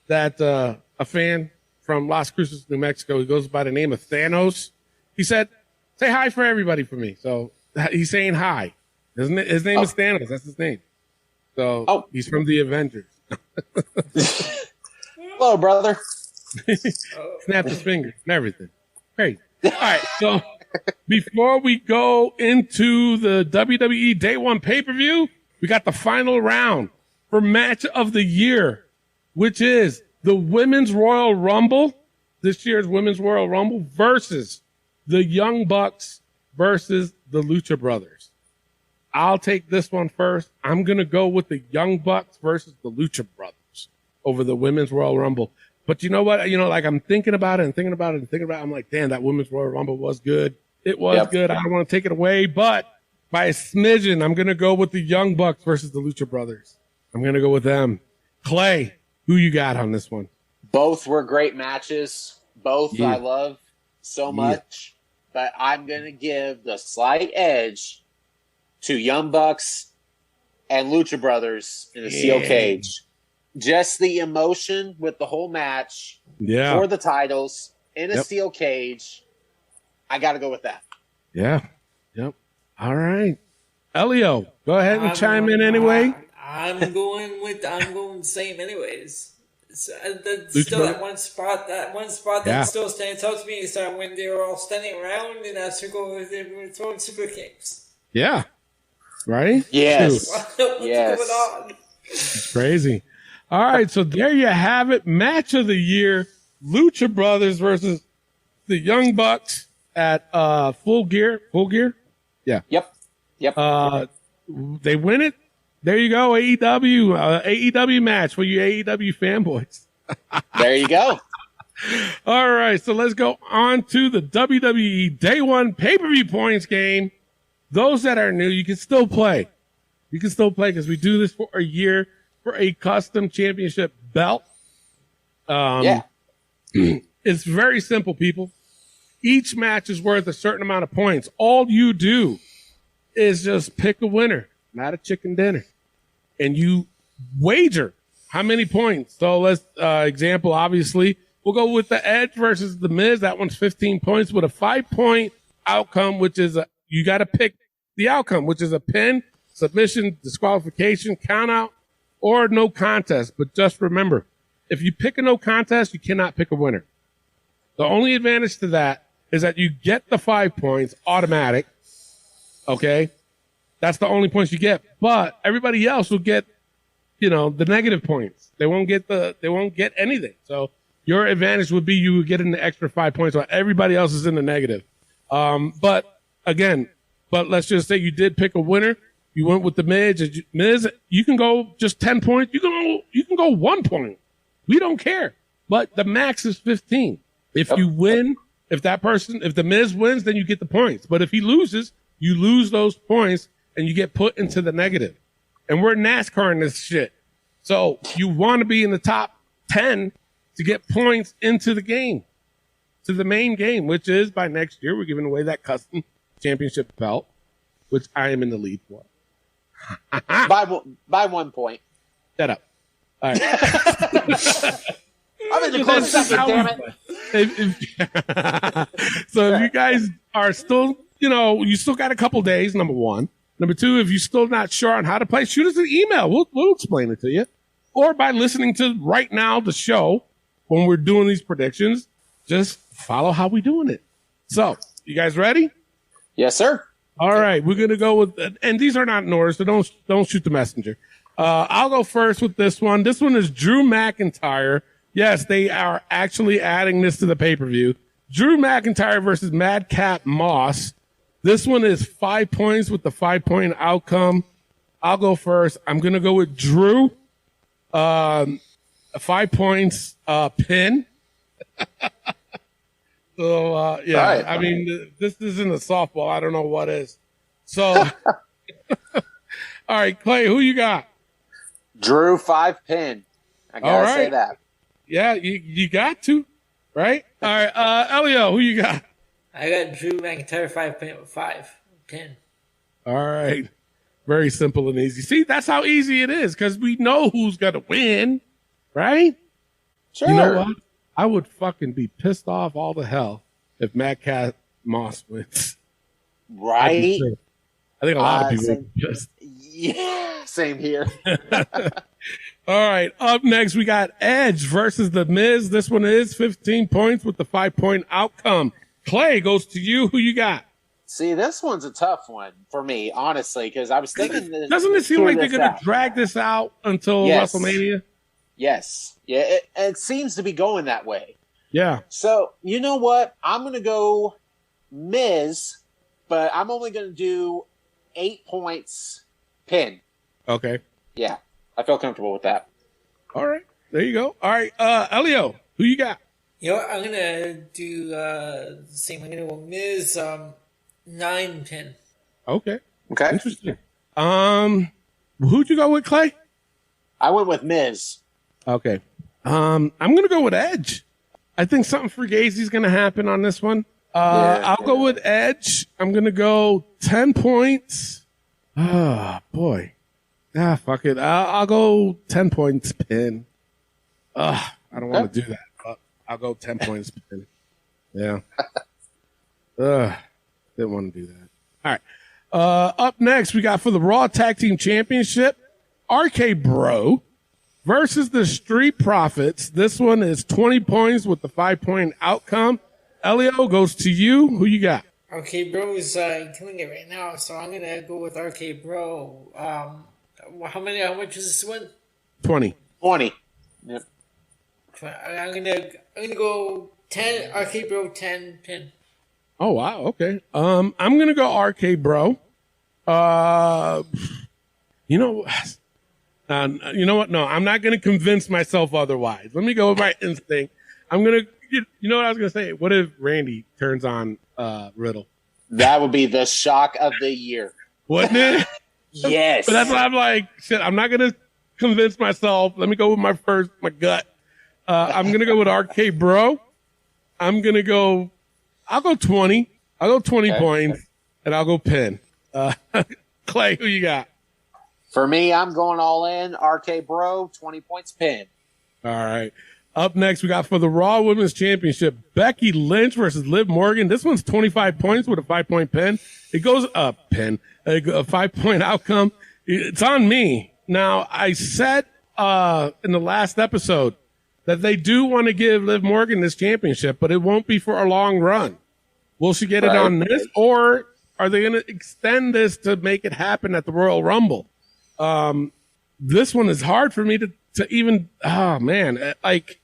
that a fan from Las Cruces, New Mexico, he goes by the name of Thanos. He said, "Say hi for everybody for me." So he's saying hi. His name is Thanos. That's his name. So he's from the Avengers. Hello, brother. Snapped his fingers and everything. Great. All right. So before we go into the WWE Day One pay-per-view, we got the final round for match of the year, which is the Women's Royal Rumble, this year's Women's Royal Rumble, versus the Young Bucks versus the Lucha Brothers. I'll take this one first. I'm going to go with the Young Bucks versus the Lucha Brothers over the Women's Royal Rumble. But you know what? Like I'm thinking about it. I'm like, damn, that Women's Royal Rumble was good. It was good. I don't want to take it away, but by a smidgen, I'm going to go with the Young Bucks versus the Lucha Brothers. I'm going to go with them. Clay, who you got on this one? Both were great matches. Both I love. so much, but I'm going to give the slight edge to Young Bucks and Lucha Brothers in a steel cage. Just the emotion with the whole match for the titles in a steel cage. I got to go with that. Yeah. Yep. All right. Elio, go ahead and chime in anyway. I'm going the same anyways. Still that one spot that still stands out to me is that when they were all standing around in that circle, they were throwing super kicks. Yeah. Right? Yes. What's going on? It's crazy. All right, so there you have it. Match of the year, Lucha Brothers versus the Young Bucks at Full Gear. Full Gear? Yeah. Yep. They win it. There you go, AEW. AEW match for you AEW fanboys. There you go. All right, so let's go on to the WWE Day 1 pay-per-view points game. Those that are new, you can still play. You can still play because we do this for a year for a custom championship belt. It's very simple, people. Each match is worth a certain amount of points. All you do is just pick a winner, not a chicken dinner. And you wager how many points. So let's, example, obviously, we'll go with the Edge versus the Miz. That one's 15 points with a 5-point outcome, which is you got to pick the outcome, which is a pin, submission, disqualification, count out, or no contest. But just remember, if you pick a no contest, you cannot pick a winner. The only advantage to that is that you get the 5 points automatic. Okay. That's the only points you get, but everybody else will get, the negative points. They won't get anything. So your advantage would be you would get an extra 5 points while everybody else is in the negative. But let's just say you did pick a winner. You went with the Miz. You can go just 10 points. You can go 1 point. We don't care. But the max is 15. If you win, if the Miz wins, then you get the points. But if he loses, you lose those points and you get put into the negative. And we're NASCAR in this shit. So you want to be in the top 10 to get points into the game, to the main game, which is by next year, we're giving away that custom championship belt, which I am in the lead for. by 1 point. Shut up. All right. I'm in the close second, damn it. So if you guys are still, you still got a couple days, number one. Number two, if you're still not sure on how to play, shoot us an email. We'll explain it to you. Or by listening to right now the show when we're doing these predictions, just follow how we're doing it. So, you guys ready? Yes, sir. All right, we're going to go with, and these are not in order, so don't shoot the messenger. I'll go first with this one. This one is Drew McIntyre. Yes, they are actually adding this to the pay-per-view. Drew McIntyre versus Madcap Moss. This one is 5 points with the 5-point outcome. I'll go first. I'm going to go with Drew. 5 points, pin. So, yeah, right. I mean, this isn't a softball. I don't know what is. So, all right, Clay, who you got? Drew 5 pin. I gotta say that. Yeah, you got to, right? All right, Elio, who you got? I got Drew McIntyre 5 pin. All right. Very simple and easy. See, that's how easy it is because we know who's going to win, right? Sure. You know what? I would fucking be pissed off all the hell if Madcap Moss wins. Right? I think a lot of people would be pissed. Yeah, same here. All right. Up next, we got Edge versus The Miz. This one is 15 points with the 5-point outcome. Clay goes to you. Who you got? See, this one's a tough one for me, honestly, because I was thinking that. Doesn't it seem like they're going to drag this out until WrestleMania? Yes. Yeah, it seems to be going that way. Yeah. So, you know what? I'm going to go Miz, but I'm only going to do 8 points pin. Okay. Yeah. I feel comfortable with that. All right. There you go. All right. Elio, who you got? You know what? I'm going to do the same. I'm going to go Miz 9 pin. Okay. Interesting. Who'd you go with, Clay? I went with Miz. Okay. I'm going to go with Edge. I think something Fugazi's going to happen on this one. I'll go with Edge. I'm going to go 10 points. Oh, boy. Fuck it. I'll go 10 points pin. I don't want to do that. But I'll go 10 points pin. Yeah. Didn't want to do that. All right. Up next, we got for the Raw Tag Team Championship, RK Bro versus the Street Profits. This one is 20 points with the 5-point outcome. Elio goes to you. Who you got? RK Bro is killing it right now, so I'm gonna go with RK Bro. How much is this one? 20. 20. Yep. I'm gonna go 10 RK Bro, 10 pin. Oh wow, okay. I'm gonna go RK Bro. You know what? No, I'm not gonna convince myself otherwise. Let me go with my instinct. I'm gonna. You know what I was gonna say? What if Randy turns on Riddle? That would be the shock of the year, wouldn't it? Yes. But that's why I'm like, shit. I'm not gonna convince myself. Let me go with my gut. I'm gonna go with RK Bro. I'll go 20. I'll go 20 points, and I'll go pin. Clay, who you got? For me, I'm going all in. RK Bro, 20 points pin. All right. Up next, we got for the Raw Women's Championship, Becky Lynch versus Liv Morgan. This one's 25 points with a 5-point pin. It goes a 5-point outcome. It's on me. Now, I said in the last episode that they do want to give Liv Morgan this championship, but it won't be for a long run. Will she get it on this, or are they going to extend this to make it happen at the Royal Rumble? This one is hard for me to even. Oh man, like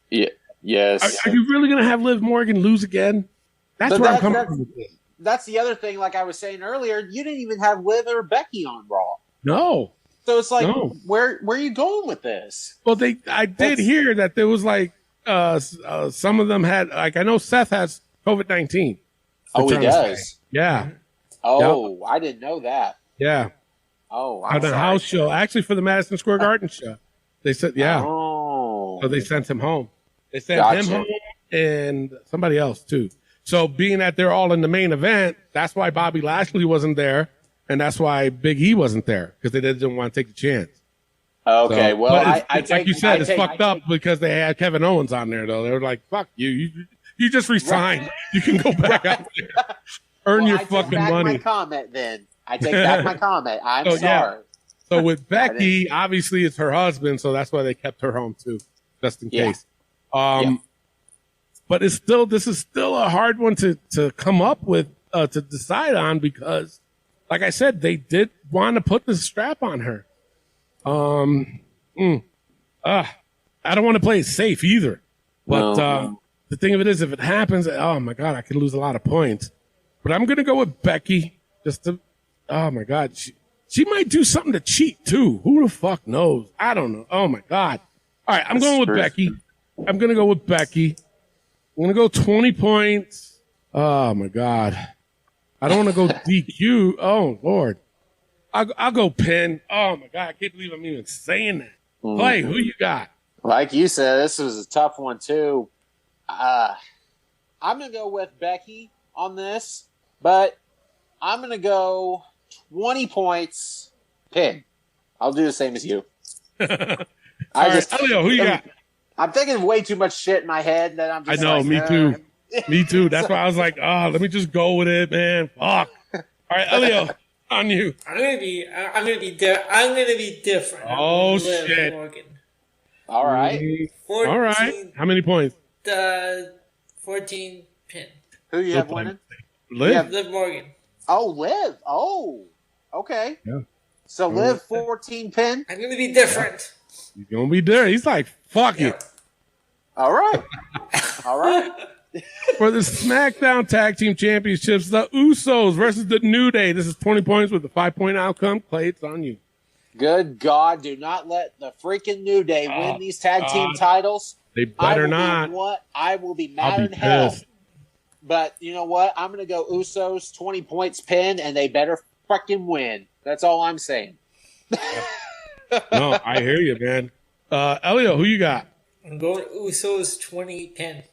yes. Are you really going to have Liv Morgan lose again? That's where I'm coming from. That's the other thing. Like I was saying earlier, you didn't even have Liv or Becky on Raw. No. So it's like, where are you going with this? Well, I did hear that there was like some of them had, like, I know Seth has COVID-19. Oh, he does. Yeah. Oh, I didn't know that. Yeah. Oh, on the house show, actually for the Madison Square Garden show. They said, Oh. So they sent him home. They sent him home and somebody else too. So being that they're all in the main event, that's why Bobby Lashley wasn't there, and that's why Big E wasn't there, because they didn't want to take the chance. Okay, so, well, like you said, it's fucked up because they had Kevin Owens on there, though. They were like, "Fuck you, you just resigned. Right. You can go back out there, earn your fucking money." My comment, then I take back my comment. I'm sorry. Yeah. So with Becky, obviously it's her husband, so that's why they kept her home too, just in case. But this is still a hard one to come up with, to decide on, because, like I said, they did want to put the strap on her. I don't want to play it safe either. But the thing of it is, if it happens, oh my God, I could lose a lot of points. But I'm going to go with Becky oh my God. She might do something to cheat too. Who the fuck knows? I don't know. Oh my God. All right. I'm going with Becky. I'm going to go with Becky. I'm going to go 20 points. Oh my God. I don't want to go DQ. Oh Lord. I'll go pin. Oh my God. I can't believe I'm even saying that. Clay, who you got? Like you said, this was a tough one too. I'm going to go with Becky on this, but I'm going to go 20 points pin. I'll do the same as you. Elio, who you got? I'm thinking way too much shit in my head that I'm just me too. Me too. That's why I was like, let me just go with it, man. Fuck. All right, Elio, on you. I'm gonna be different. Oh shit. Morgan. All right. 14, all right. How many points? 14 pin. Who you have winning? Liv. Liv Morgan. Oh, Liv. Oh, okay. Yeah. So Liv 14 pin. I'm gonna be different. He's gonna be there. He's like, fuck it. All right. All right. For the SmackDown Tag Team Championships, the Usos versus the New Day. This is 20 points with a 5-point outcome. Clay, it's on you. Good God, do not let the freaking New Day win these tag team titles. They better not. I will be mad in hell. But you know what? I'm going to go Usos, 20 points pin, and they better fucking win. That's all I'm saying. No, I hear you, man. Elio, who you got? I'm going Usos 20 pin.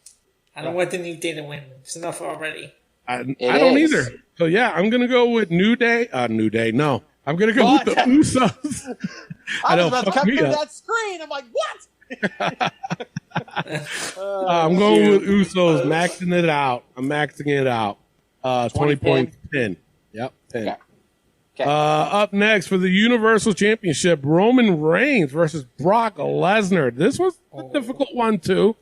I don't want the New Day to win. It's enough already. I don't either. So yeah, I'm gonna go with New Day. New Day. No, I'm gonna go with the Usos. I was know, about to fuck cut me through up. that screen. I'm like, what? I'm going with Usos, maxing it out. I'm maxing it out. 20 points, pin. Yep, pin. Okay. Okay. Up next for the Universal Championship, Roman Reigns versus Brock Lesnar. This was a difficult one too.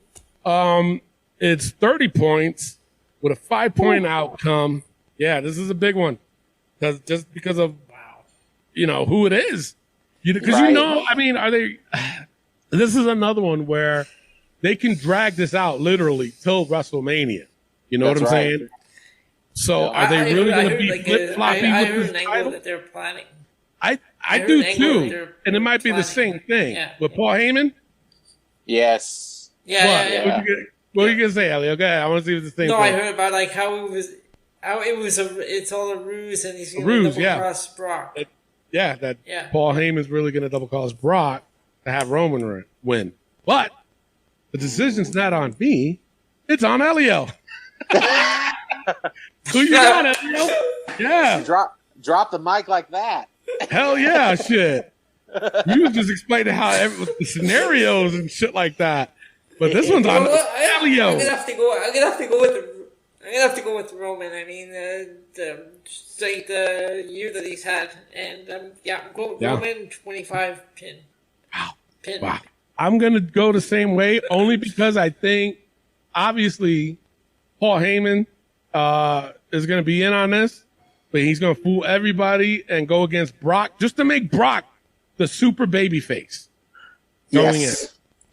It's 30 points with a 5-point outcome. Yeah, this is a big one. Just because of who it is. Because I mean, are they? This is another one where they can drag this out literally till WrestleMania. You know what I'm saying? So are they really going to be flip floppy with this title? That they're planning. I do too, and it might be the same thing with Paul Heyman. Yes. Yeah. What are you gonna say, Ellie? Okay, I want to see if it's the same. No, thing. I heard about like how it was. It's all a ruse, and he's going to double cross Brock. Paul Heyman's really going to double cross Brock to have Roman win. But the decision's not on me; it's on Elio. Who you got, Elio? Yeah, drop the mic like that. Hell yeah, shit. You was just explaining how the scenarios and shit like that. But this one's on Elio. I'm gonna have to go with Roman. I mean, the year that he's had, and I'm going Roman 25 pin. Wow. Pin. Wow. I'm gonna go the same way only because I think obviously Paul Heyman is gonna be in on this, but he's gonna fool everybody and go against Brock just to make Brock the super baby face going in.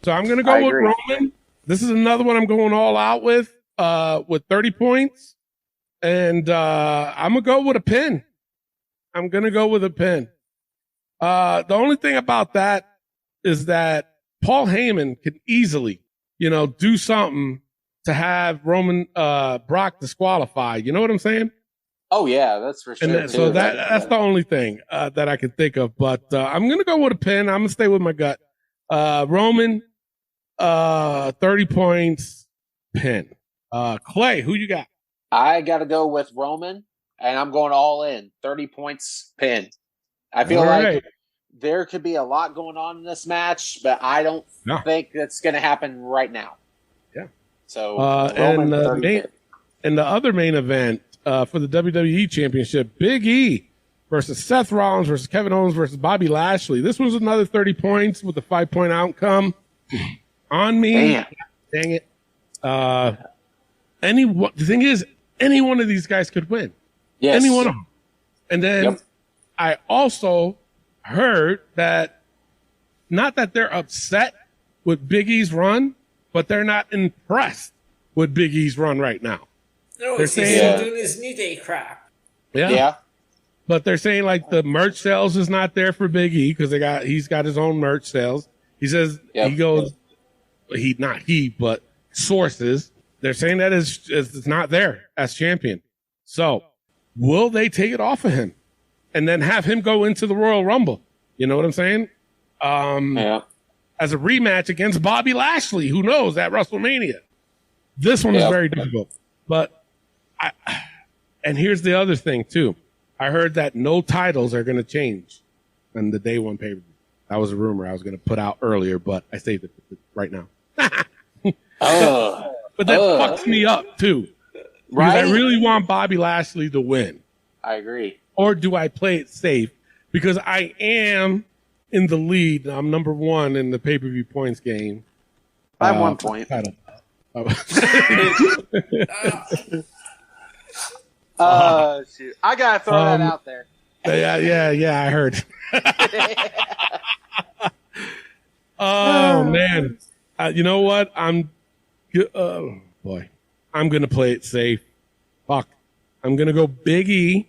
So I'm going to go with Roman. This is another one I'm going all out with 30 points. And I'm going to go with a pin. The only thing about that is that Paul Heyman can easily, do something to have Roman Brock disqualified. You know what I'm saying? Oh, yeah, that's for sure. And so that's the only thing that I can think of. But I'm going to go with a pin. I'm going to stay with my gut. Roman, 30 points, pin. Clay, who you got? I got to go with Roman, and I'm going all in. 30 points, pin. I feel like there could be a lot going on in this match, but I don't think that's going to happen right now. Yeah. So, Roman, and the other main event for the WWE Championship, Big E versus Seth Rollins versus Kevin Owens versus Bobby Lashley. This was another 30 points with a 5-point outcome. On me. Dang it. The thing is, any one of these guys could win. Yes. Any one of them. And then I also heard that, not that they're upset with Big E's run, but they're not impressed with Big E's run right now. No, they're he's still doing his New Day crap. Yeah. But they're saying like the merch sales is not there for Big E because he's got his own merch sales. He says but sources, they're saying that it's not there as champion. So will they take it off of him and then have him go into the Royal Rumble? You know what I'm saying? As a rematch against Bobby Lashley, who knows, at WrestleMania. This one is very difficult. But and here's the other thing too. I heard that no titles are going to change on the day one pay-per-view. That was a rumor I was going to put out earlier, but I saved it right now. But that fucks me up too. Because I really want Bobby Lashley to win. I agree. Or do I play it safe? Because I am in the lead. I'm number one in the pay-per-view points game. I'm 1 point. Shoot. I gotta throw that out there. Yeah, I heard. Oh man, you know what? I'm gonna play it safe. Fuck, I'm gonna go Big E,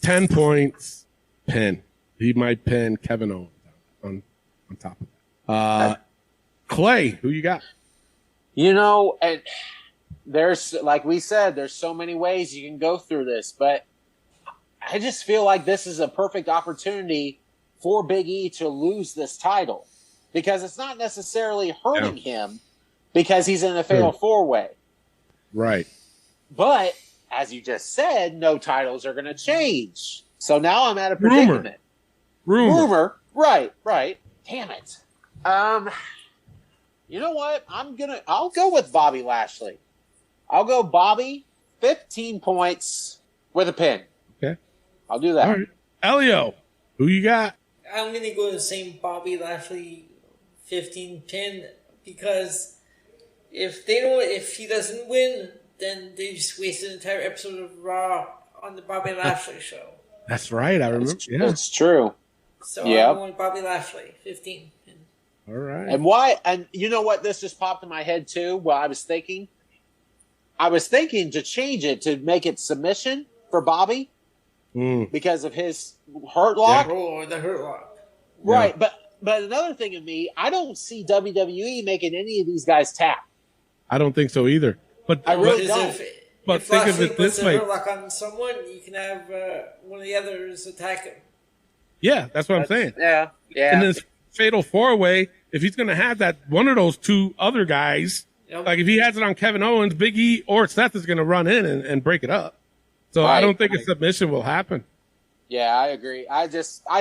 10 points, pin. He might pin Kevin Owens on top of that. Clay, who you got? And there's, like we said, there's so many ways you can go through this, but I just feel like this is a perfect opportunity for Big E to lose this title because it's not necessarily hurting him because he's in a fatal four-way. Right. But as you just said, no titles are going to change. So now I'm at a predicament. Rumor. Right. Damn it. You know what? I'll go with Bobby Lashley. I'll go Bobby, 15 points with a pin. Okay. I'll do that. All right. Elio, who you got? I'm going to go the same Bobby Lashley 15 pin because if he doesn't win, then they just wasted an entire episode of Raw on the Bobby Lashley show. That's right. I remember. It's true. So I'm going Bobby Lashley 15 pin. All right. And why? And you know what? This just popped in my head too. While I was thinking to change it to make it submission for Bobby because of his hurt lock. Or the hurt lock. Right. Yeah. But another thing of me, I don't see WWE making any of these guys tap. I don't think so either. But I really don't. But think of it this way: hurt lock on someone, you can have one of the others attack him. Yeah, that's what I'm saying. Yeah. In this fatal 4-way, if he's going to have that one of those two other guys, like if he has it on Kevin Owens, Big E, or Seth is going to run in and break it up. So I don't think a submission will happen. Yeah, I agree. I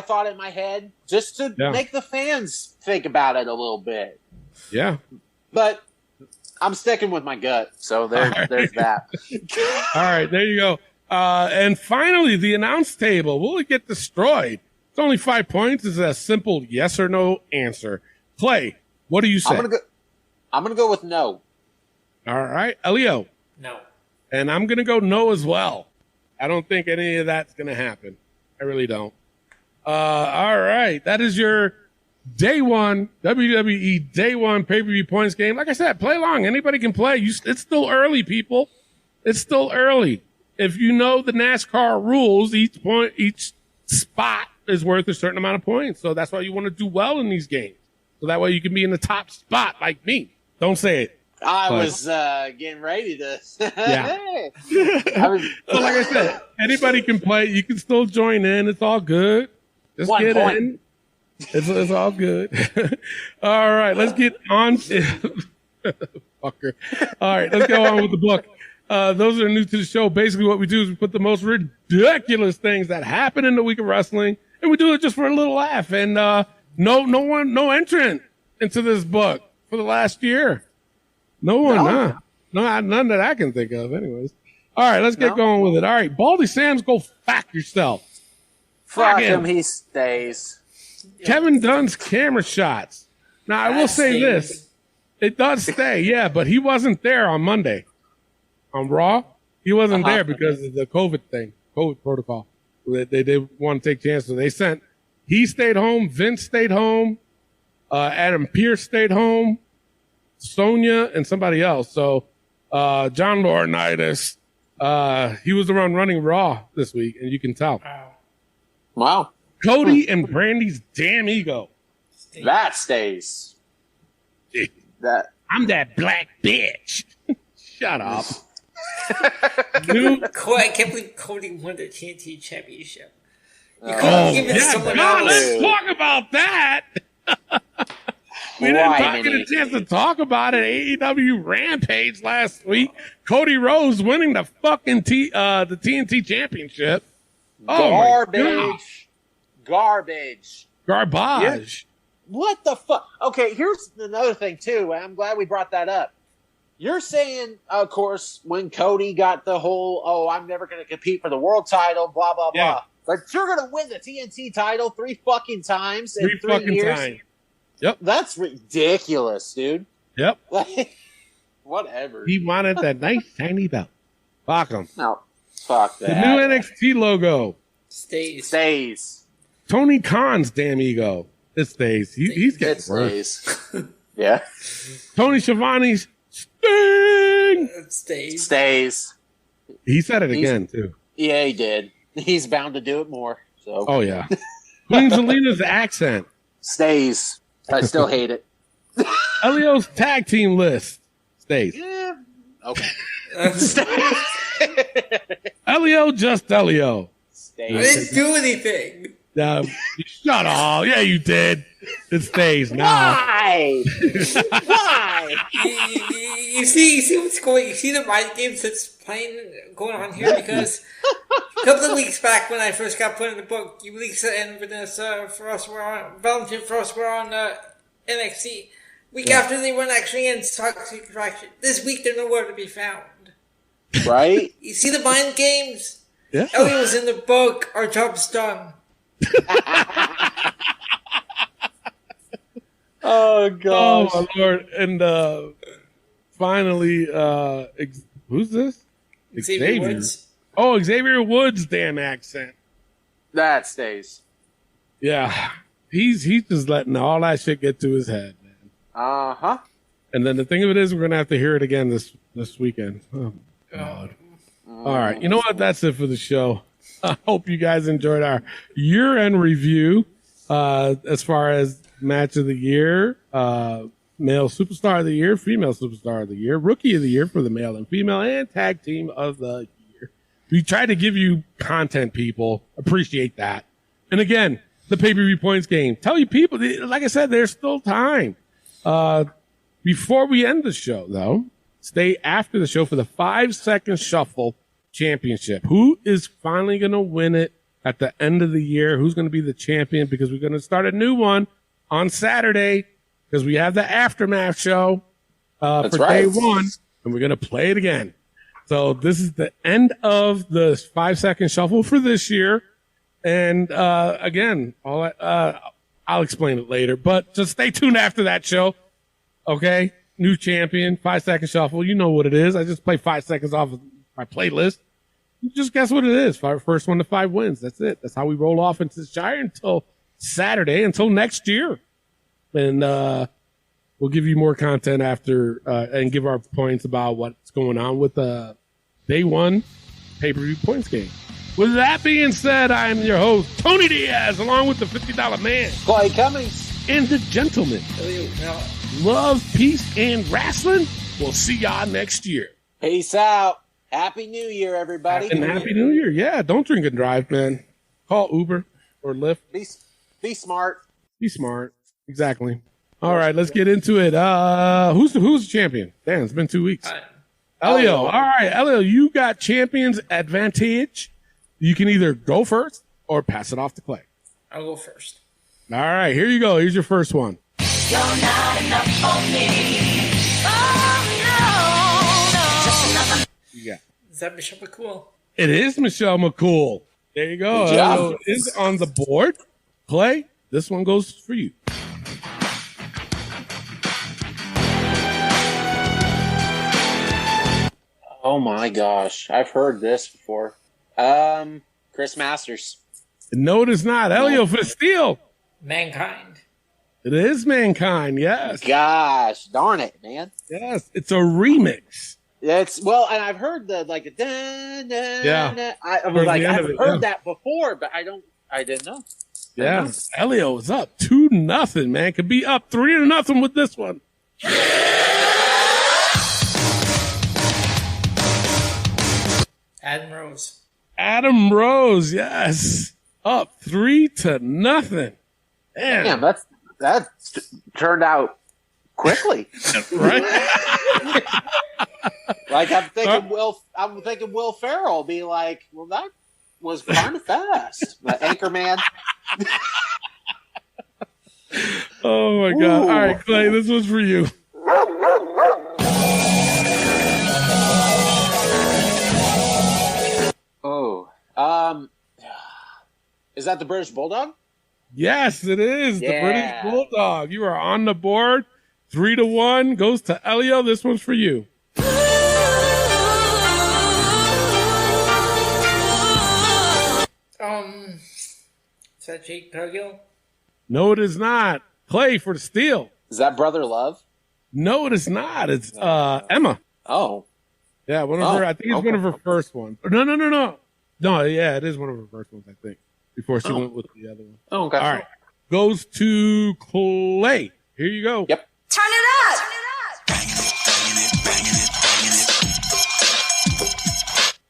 thought in my head just to make the fans think about it a little bit. Yeah. But I'm sticking with my gut. So there's that. All right, there you go. And finally, the announce table. Will it get destroyed? It's only 5 points. It's a simple yes or no answer. Clay, what do you say? I'm gonna go with no. All right, Elio. No. And I'm gonna go no as well. I don't think any of that's gonna happen. I really don't. All right, that is your day one WWE day one pay-per-view points game. Like I said, play along. Anybody can play. It's still early, people. It's still early. If you know the NASCAR rules, each spot is worth a certain amount of points. So that's why you want to do well in these games. So that way you can be in the top spot like me. Don't say it. I was getting ready to. Yeah. So like I said, anybody can play. You can still join in. It's all good. Just get in. It's all good. All right, let's get on. Fucker. All right, let's go on with the book. Those that are new to the show, basically what we do is we put the most ridiculous things that happen in the week of wrestling, and we do it just for a little laugh. And no entrant into this book for the last year. No one, none that I can think of, anyways. All right, let's get going with it. All right, Baldy Sam's, go fuck yourself. Fuck him, he stays. Kevin Dunn's camera shots. Now, I will say this. It does stay, yeah, but he wasn't there on Monday. On Raw, he wasn't there because of the COVID protocol. They didn't want to take chances. So he stayed home, Vince stayed home, Adam Pearce stayed home, Sonya, and somebody else. So John Laurinaitis, he was the one running Raw this week, and you can tell. Wow. Cody and Brandy's damn ego. That stays. I'm that black bitch. Shut up. I can't believe Cody won the TNT Championship. You couldn't give it to someone else. Let's talk about that. We didn't get a chance to talk about it. AEW Rampage last week. Cody Rhodes winning the fucking the TNT Championship. Garbage. Garbage. What the fuck? Okay, here's another thing, too. I'm glad we brought that up. You're saying, of course, when Cody got the whole, I'm never going to compete for the world title, blah, blah, blah. But you're going to win the TNT title 3 fucking times in 3 years? Times. Yep. That's ridiculous, dude. Yep. Whatever. He wanted that nice, shiny belt. Fuck him. No, fuck that. The new NXT logo. Stays. Tony Khan's damn ego. It stays. He's getting worse. Yeah. Tony Schiavone's Sting. Stays. He said it again, too. Yeah, he did. He's bound to do it more. So. Oh, yeah. Queen Zelina's accent. Stays. I still hate it. Elio's tag team list. Stays. Yeah. Okay. Elio, just Elio. Stays. I didn't do anything. Shut up. Yeah, you did. It stays now. Why? Why? You see what's going. You see the mind games that's going on here, because a couple of weeks back when I first got put in the book, you Lisa and Vanessa Frost were on. Valentin Frost were on NXT. Week after, they weren't actually in Toxic Attraction. This week, they're nowhere to be found. Right? You see the mind games? Yeah. Ellie was in the book. Our job's done. Oh gosh. Oh my Lord! And finally, who's this? Xavier Woods. Oh, Xavier Woods' damn accent. That stays. Yeah, he's just letting all that shit get to his head, man. Uh-huh. And then the thing of it is, we're gonna have to hear it again this weekend. Oh God! All right, you know what? That's it for the show. I hope you guys enjoyed our year-end review. As far as match of the year, male superstar of the year, female superstar of the year, rookie of the year for the male and female, and tag team of the year. We try to give you content, people. Appreciate that. And again, the pay-per-view points game. Tell you people, like I said, there's still time. Before we end the show, though, stay after the show for the 5-second shuffle championship. Who is finally going to win it at the end of the year? Who's going to be the champion? Because we're going to start a new one on Saturday, because we have the aftermath show for right. day one, and we're going to play it again. So this is the end of the 5-second shuffle for this year. And again, I'll explain it later, but just stay tuned after that show. Okay? New champion, 5-second shuffle. You know what it is. I just play 5 seconds off of my playlist. You just guess what it is. First 1 to 5 wins. That's it. That's how we roll off into the Shire until Saturday, until next year. And we'll give you more content after and give our points about what's going on with the day one pay-per-view points game. With that being said, I'm your host, Tony Diaz, along with the $50 man, Clay Cummings, and the gentleman. Love, peace, and wrestling. We'll see y'all next year. Peace out. Happy New Year, everybody. And Happy New Year. Yeah, don't drink and drive, man. Call Uber or Lyft. Be smart. Be smart. Exactly. All right, let's get into it. Who's the champion? Damn, it's been 2 weeks. Elio. All right, Elio, you got champion's advantage. You can either go first or pass it off to Clay. I'll go first. All right, here you go. Here's your first one. You're not enough for me. Oh, no. Just another. You got. Is that Michelle McCool? It is Michelle McCool. There you go. Good job. Elio is on the board. Clay, this one goes for you. Oh my gosh. I've heard this before. Chris Masters. No, it is not. Elio for the steal. Mankind. It is Mankind, yes. Gosh, darn it, man. Yes, it's a remix. It's and I've heard the like a da, da, Yeah. da. I was Towards like, the end I've of it, heard yeah. that before, but I didn't know. Yeah, Elio is up 2-0, man. Could be up 3-0 with this one. Adam Rose. Adam Rose, yes, up 3-0. Damn, that turned out quickly. Right? Like I'm thinking Will Ferrell will be like, well, that was kind of fast. The Anchorman. Oh my God! Ooh. All right, Clay, this one's for you. Oh, is that the British Bulldog? Yes, it is the Yeah. British Bulldog. You are on the board. 3-1 goes to Elio. This one's for you. Is that Jake Cargill? No, it is not. Clay for the steal. Is that Brother Love? No, it is not. It's Emma. Oh, Yeah, one of her. I think it's one of her first ones. No. No, yeah, it is one of her first ones. I think before she went with the other one. oh, okay. All right, goes to Clay. Here you go. Yep. Turn it up.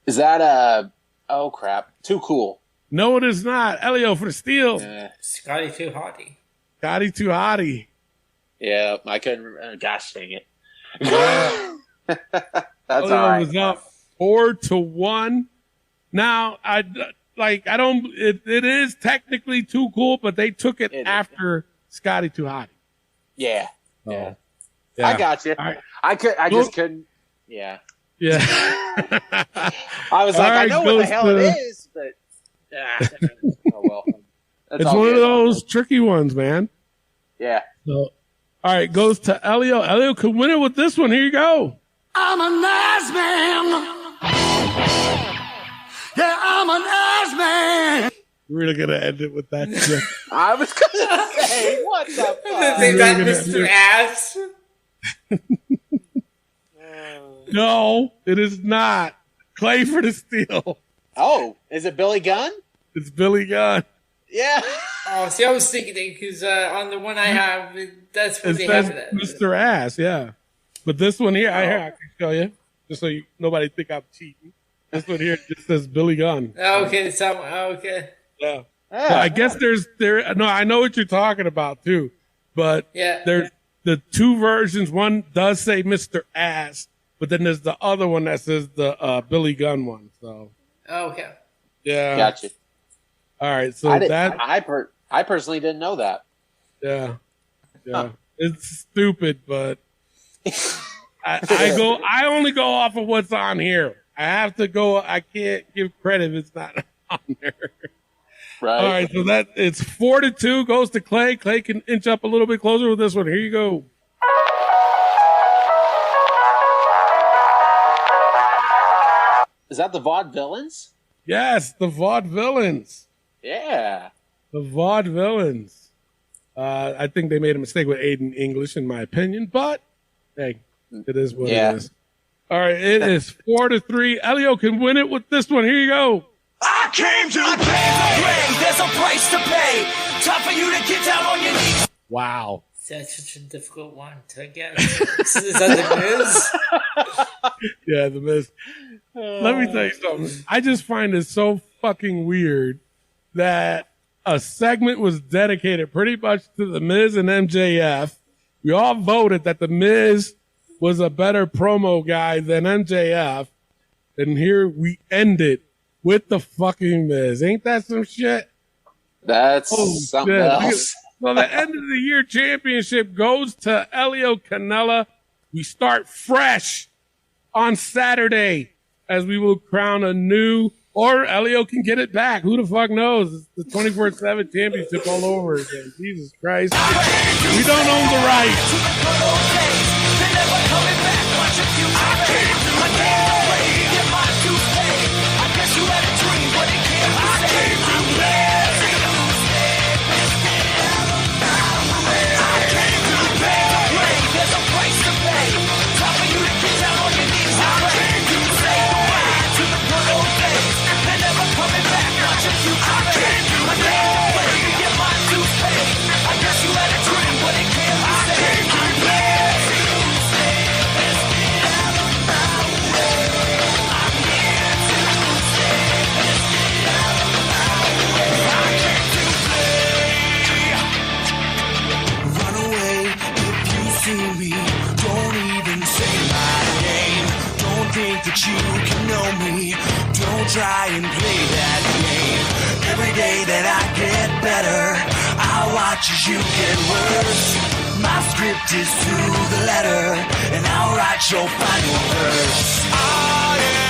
Is that oh crap, Too Cool? No, it is not. Elio for the steal. Scotty Too Hottie. Gotti too hottie. Yeah, I couldn't remember. Gosh dang it. That's all Elio right. was up 4-1. Now, it is technically too cool, but they took it It is. after Scotty Too Hotty. Yeah. Oh. Yeah. Yeah. I got you. All right. I Well- just couldn't. Yeah. Yeah. I was All like, I right, know what the goes hell to- it is, but oh well. That's It's all one of good. those tricky ones, man. Yeah. So, all right, goes to Elio. Elio could win it with this one. Here you go. I'm a nice man. Yeah, I'm a nice man. We're really gonna end it with that shit. I was gonna say, what the fuck? They got Mr. Ass. No, it is not. Clay for the steal. Oh, is it Billy Gunn? It's Billy Gunn. Yeah. Oh, see, I was thinking because on the one I have, that's what It they says have that. Mr. Ass, yeah. But this one here, I can show you, just so nobody think I'm cheating. This one here just says Billy Gunn. Okay, okay. Yeah. So I guess no, I know what you're talking about too, but Yeah. there's the two versions. One does say Mr. Ass, but then there's the other one that says the Billy Gunn one. So Okay. yeah, Gotcha. All right, so I personally didn't know that. yeah, it's stupid, but I only go off of what's on here. I have to go. I can't give credit if it's not on there. Right. All right, so that it's 4-2 goes to Clay. Clay can inch up a little bit closer with this one. Here you go. Is that the Vaudevillains? Yes, the Vaudevillains. Yeah. The Vaudevillains. I think they made a mistake with Aiden English, in my opinion, but hey, it is what Yeah. it is. All right, it is 4-3. Elio can win it with this one. Here you go. I came to play. There's a price to pay. Time for you to get down on your knees. Wow. That's such a difficult one to get. Is that the Miz? Yeah, the Miz. Let me tell you something. I just find it so fucking weird that a segment was dedicated pretty much to the Miz and MJF. We all voted that the Miz was a better promo guy than MJF. And here we end it with the fucking Miz. Ain't that some shit? That's Oh, something shit. else. Well, the end of the year championship goes to Elio Canella. We start fresh on Saturday as we will crown a new, or Elio can get it back. Who the fuck knows? It's the 24/7 championship all over again. Jesus Christ. We don't own the rights. Run away if you see me. Don't even say my name. Don't think that you can know me. Don't try and play that game. Every day that I get better, I watch as you get worse. My script is to the letter, and I'll write your final verse. I am